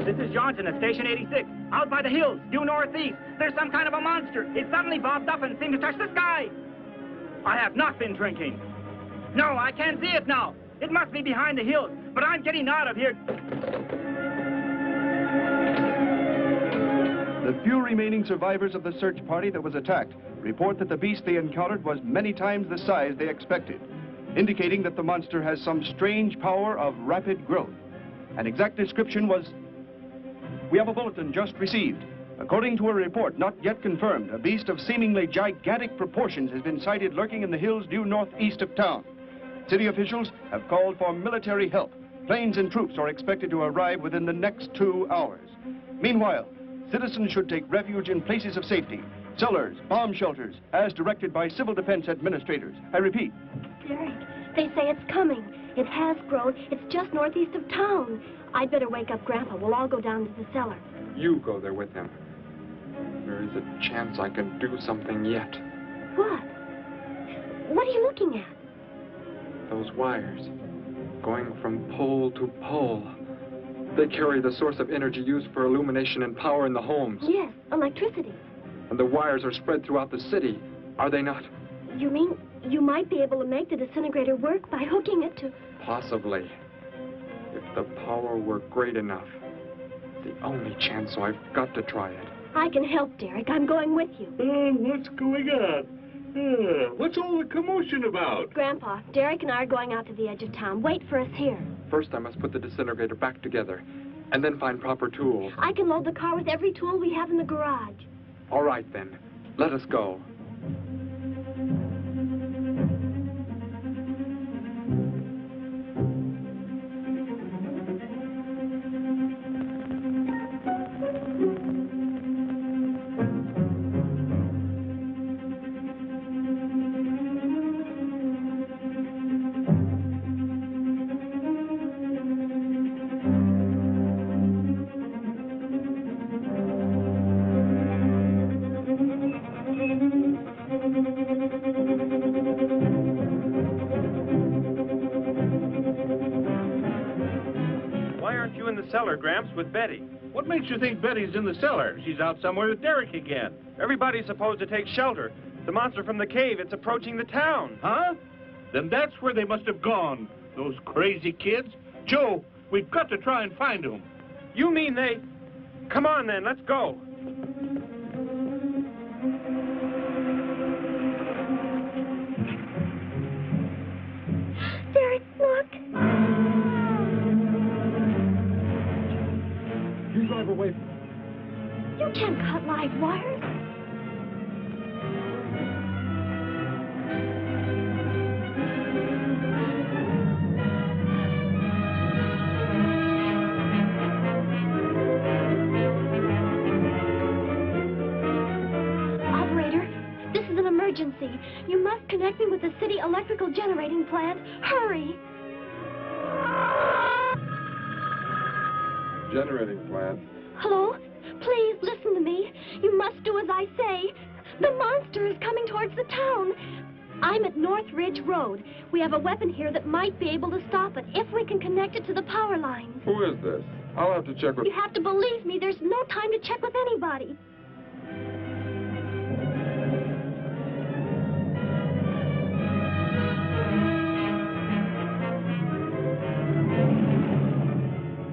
This is Johnson at Station 86, out by the hills, due northeast. There's some kind of a monster. It suddenly bobbed up and seemed to touch the sky. I have not been drinking. No, I can't see it now. It must be behind the hills, but I'm getting out of here. The few remaining survivors of the search party that was attacked report that the beast they encountered was many times the size they expected, indicating that the monster has some strange power of rapid growth. An exact description was... We have a bulletin just received. According to a report not yet confirmed, a beast of seemingly gigantic proportions has been sighted lurking in the hills due northeast of town. City officials have called for military help. Planes and troops are expected to arrive within the next 2 hours. Meanwhile, citizens should take refuge in places of safety, cellars, bomb shelters, as directed by civil defense administrators. I repeat. Derek, they say it's coming. It has grown. It's just northeast of town. I'd better wake up Grandpa. We'll all go down to the cellar. You go there with him. There is a chance I can do something yet. What? What are you looking at? Those wires, going from pole to pole. They carry the source of energy used for illumination and power in the homes. Yes, electricity. And the wires are spread throughout the city, are they not? You mean you might be able to make the disintegrator work by hooking it to... Possibly. If the power were great enough. The only chance, so I've got to try it. I can help, Derek. I'm going with you. What's going on? What's all the commotion about? Grandpa, Derek and I are going out to the edge of town. Wait for us here. First, I must put the disintegrator back together, and then find proper tools. I can load the car with every tool we have in the garage. All right, then. Let us go. Cellar, Gramps, with Betty. What makes you think Betty's in the cellar? She's out somewhere with Derek again. Everybody's supposed to take shelter. The monster from the cave, it's approaching the town. Huh? Then that's where they must have gone. Those crazy kids. Joe, we've got to try and find them. You mean they... Come on, then, let's go. Derek, look. Drive away from me. You can't cut live wires. Operator, this is an emergency. You must connect me with the city electrical generating plant. Hurry! generating plant. Hello? Please, listen to me. You must do as I say. The monster is coming towards the town. I'm at North Ridge Road. We have a weapon here that might be able to stop it if we can connect it to the power lines. Who is this? I'll have to check with... You have to believe me. There's no time to check with anybody.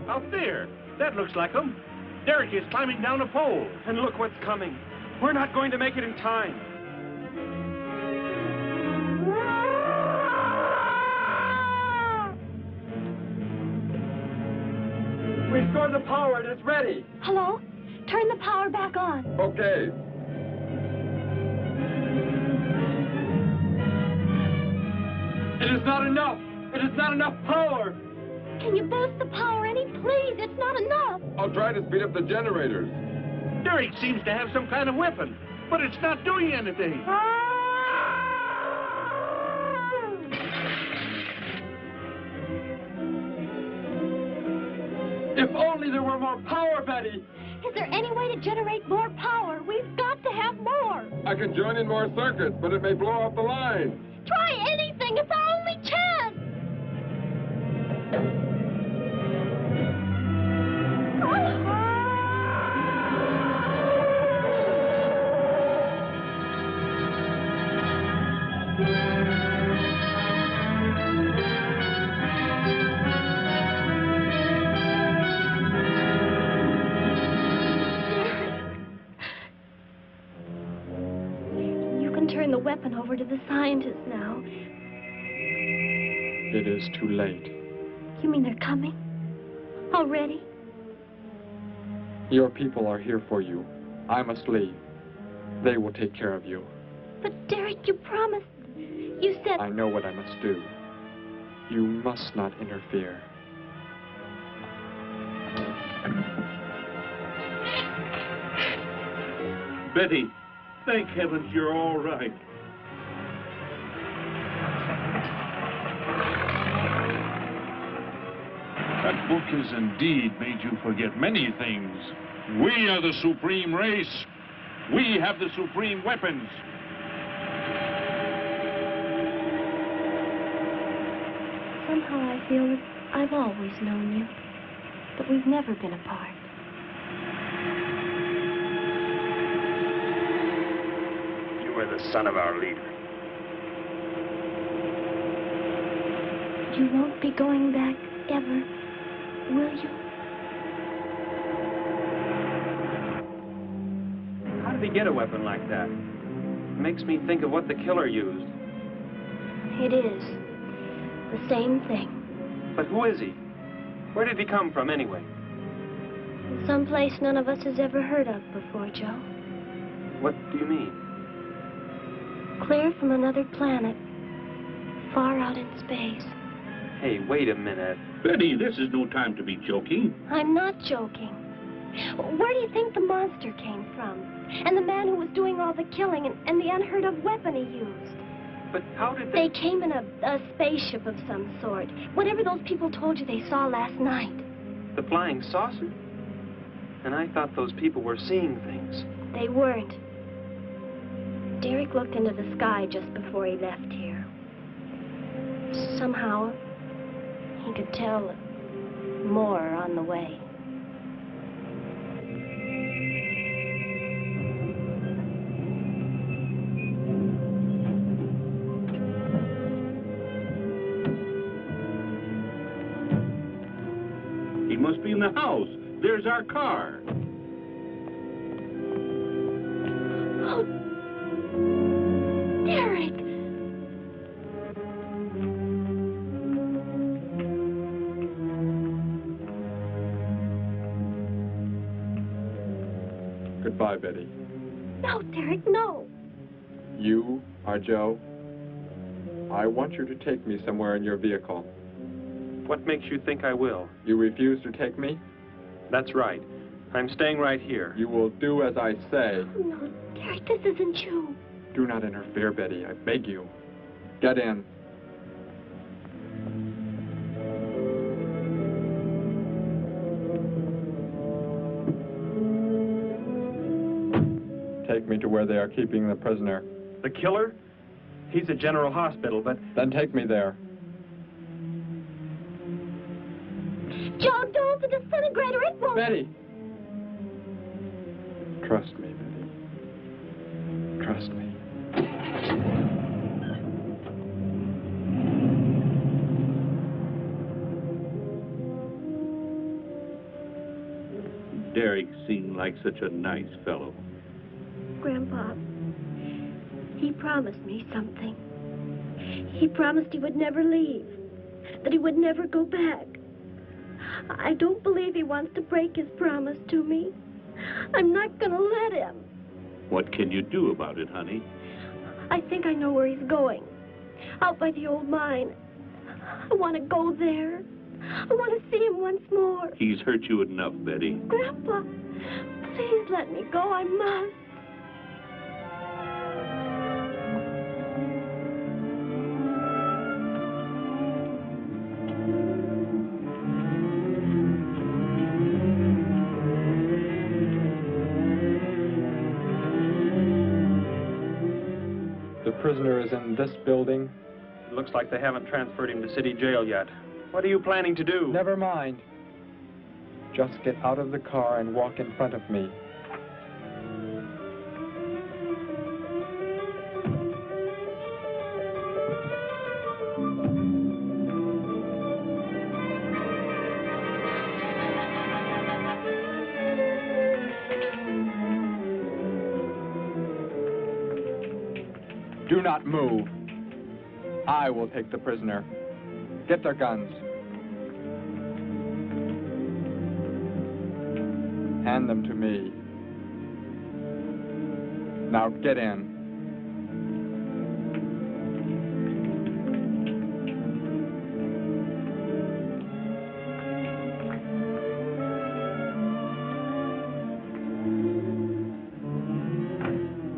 Out there. That looks like him. Derek is climbing down a pole. And look what's coming. We're not going to make it in time. Restore the power and it's ready. Hello? Turn the power back on. Okay. It is not enough. It is not enough power. Can you boost the power any, please? It's not enough. I'll try to speed up the generators. Derek seems to have some kind of weapon, but it's not doing anything. If only there were more power, Betty. Is there any way to generate more power? We've got to have more. I can join in more circuits, but it may blow off the line. Try anything. It's our only chance. Turn the weapon over to the scientists now. It is too late. You mean they're coming? Already? Your people are here for you. I must leave. They will take care of you. But Derek, you promised. You said... I know what I must do. You must not interfere. Betty, thank heavens you're all right. That book has indeed made you forget many things. We are the supreme race. We have the supreme weapons. Somehow I feel that I've always known you, but we've never been apart. You are the son of our leader. You won't be going back ever, will you? How did he get a weapon like that? It makes me think of what the killer used. It is. The same thing. But who is he? Where did he come from, anyway? Someplace none of us has ever heard of before, Joe. What do you mean? Clear from another planet. Far out in space. Hey, wait a minute. Betty, this is no time to be joking. I'm not joking. Where do you think the monster came from? And the man who was doing all the killing and the unheard of weapon he used? But how did they came in a spaceship of some sort. Whatever those people told you they saw last night. The flying saucer? And I thought those people were seeing things. They weren't. Derek looked into the sky just before he left here. Somehow, he could tell more on the way. He must be in the house. There's our car. Oh, Derek! Goodbye, Betty. No, Derek, no. You are Joe. I want you to take me somewhere in your vehicle. What makes you think I will? You refuse to take me? That's right. I'm staying right here. You will do as I say. Oh, no, Derek, this isn't you. Do not interfere, Betty. I beg you. Get in. Take me to where they are keeping the prisoner. The killer? He's at General Hospital, but... Then take me there. Joe, don't! The disintegrator, it won't... Betty! Trust me, Betty. Trust me. Derek seemed like such a nice fellow. Grandpa, he promised me something. He promised he would never leave, that he would never go back. I don't believe he wants to break his promise to me. I'm not gonna let him. What can you do about it, honey? I think I know where he's going. Out by the old mine. I want to go there. I want to see him once more. He's hurt you enough, Betty. Grandpa, please let me go. I must. The prisoner is in this building. It looks like they haven't transferred him to city jail yet. What are you planning to do? Never mind. Just get out of the car and walk in front of me. Do not move. I will take the prisoner. Get their guns. Hand them to me. Now get in.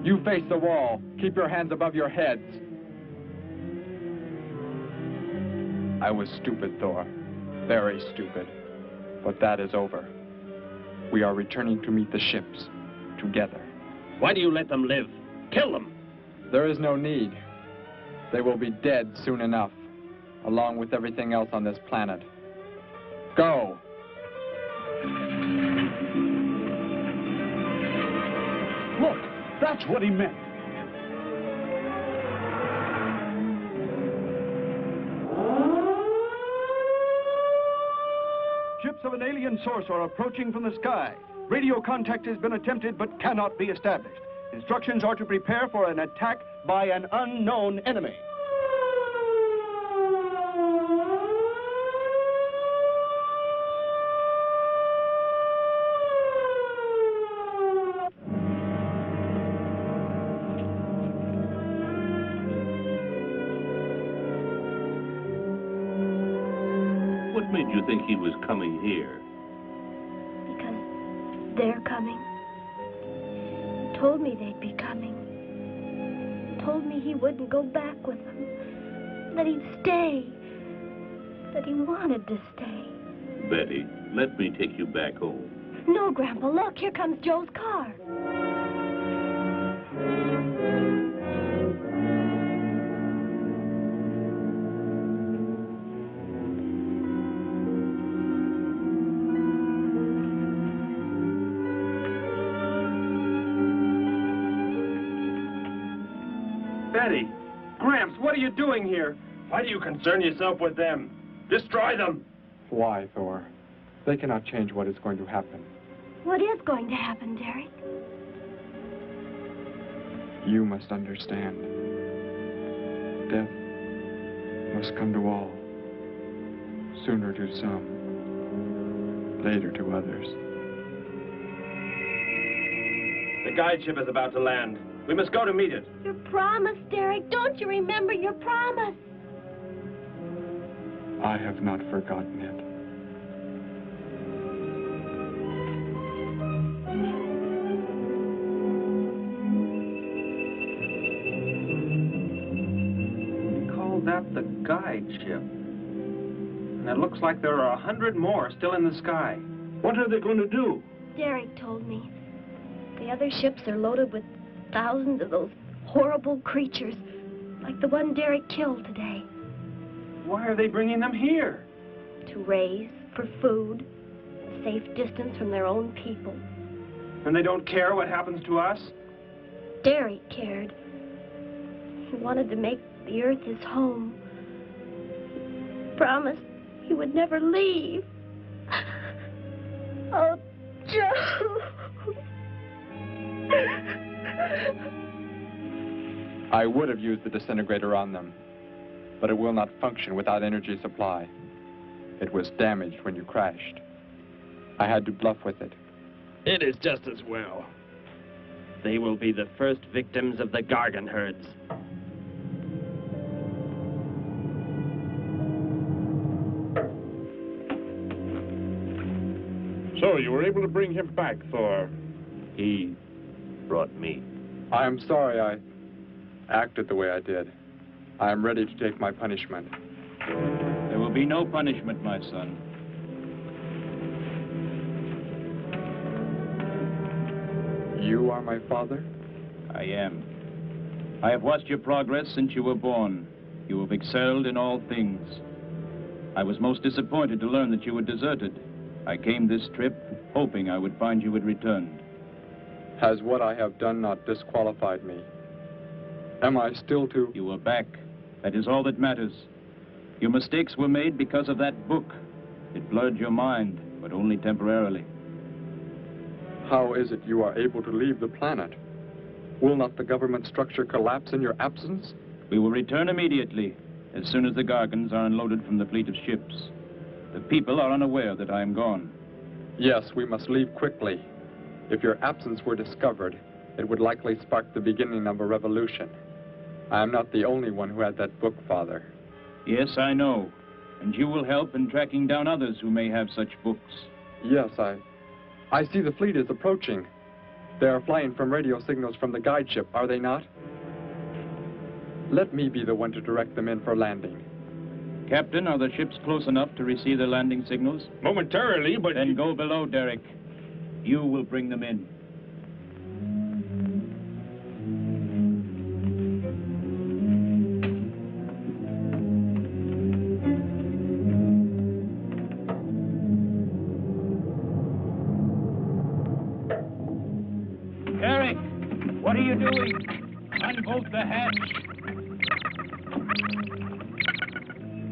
You face the wall. Keep your hands above your heads. I was stupid, Thor. Very stupid. But that is over. We are returning to meet the ships. Together. Why do you let them live? Kill them! There is no need. They will be dead soon enough. Along with everything else on this planet. Go! Look! That's what he meant. Ships of an alien source are approaching from the sky. Radio contact has been attempted but cannot be established. Instructions are to prepare for an attack by an unknown enemy. What made you think he was coming here? Because they're coming. Told me they'd be coming. Told me he wouldn't go back with them. That he'd stay. That he wanted to stay. Betty, let me take you back home. No, Grandpa, look, here comes Joe's car. Betty! Gramps, what are you doing here? Why do you concern yourself with them? Destroy them! Why, Thor? They cannot change what is going to happen. What is going to happen, Derek? You must understand. Death must come to all. Sooner to some, later to others. The guide ship is about to land. We must go to meet it. Your promise, Derek. Don't you remember your promise? I have not forgotten it. We call that the guide ship. And it looks like there are 100 more still in the sky. What are they going to do? Derek told me. The other ships are loaded with thousands of those horrible creatures, like the one Derek killed today. Why are they bringing them here? To raise, for food, a safe distance from their own people. And they don't care what happens to us? Derek cared. He wanted to make the earth his home. He promised he would never leave. Oh, Joe. I would have used the disintegrator on them, but it will not function without energy supply. It was damaged when you crashed. I had to bluff with it. It is just as well. They will be the first victims of the Gargon herds. So, you were able to bring him back, Thor? He brought me. I am sorry I acted the way I did. I am ready to take my punishment. There will be no punishment, my son. You are my father? I am. I have watched your progress since you were born. You have excelled in all things. I was most disappointed to learn that you had deserted. I came this trip hoping I would find you had returned. Has what I have done not disqualified me? Am I still to... You are back. That is all that matters. Your mistakes were made because of that book. It blurred your mind, but only temporarily. How is it you are able to leave the planet? Will not the government structure collapse in your absence? We will return immediately, as soon as the Gargons are unloaded from the fleet of ships. The people are unaware that I am gone. Yes, we must leave quickly. If your absence were discovered, it would likely spark the beginning of a revolution. I am not the only one who had that book, Father. Yes, I know. And you will help in tracking down others who may have such books. Yes, I see the fleet is approaching. They are flying from radio signals from the guide ship, are they not? Let me be the one to direct them in for landing. Captain, are the ships close enough to receive the landing signals? Momentarily, but... Then go below, Derek. You will bring them in. Derek, what are you doing? Unbolt the hatch.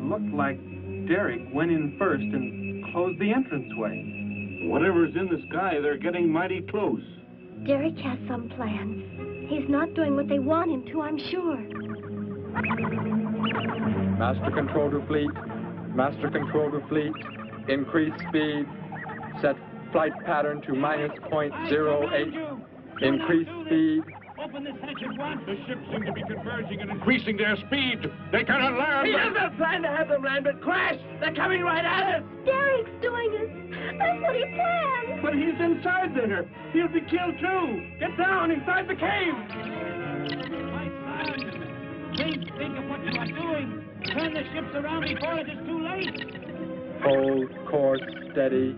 Looked like Derek went in first and closed the entranceway. Whatever's in the sky, they're getting mighty close. Derek has some plan. He's not doing what they want him to, I'm sure. Master control to fleet. Master control to fleet. Increase speed. Set flight pattern to -.08. Increase speed. Open this hatch at once. The ships seem to be converging and increasing their speed. They cannot land. He doesn't plan to have them land, but crash. They're coming right at us. Derek's doing it. That's what he planned. But he's inside there. He'll be killed too. Get down inside the cave. My son, think of what you are doing. Turn the ships around before it is too late. Hold course steady.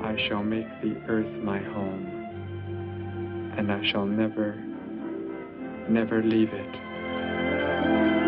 I shall make the earth my home, and I shall never, never leave it.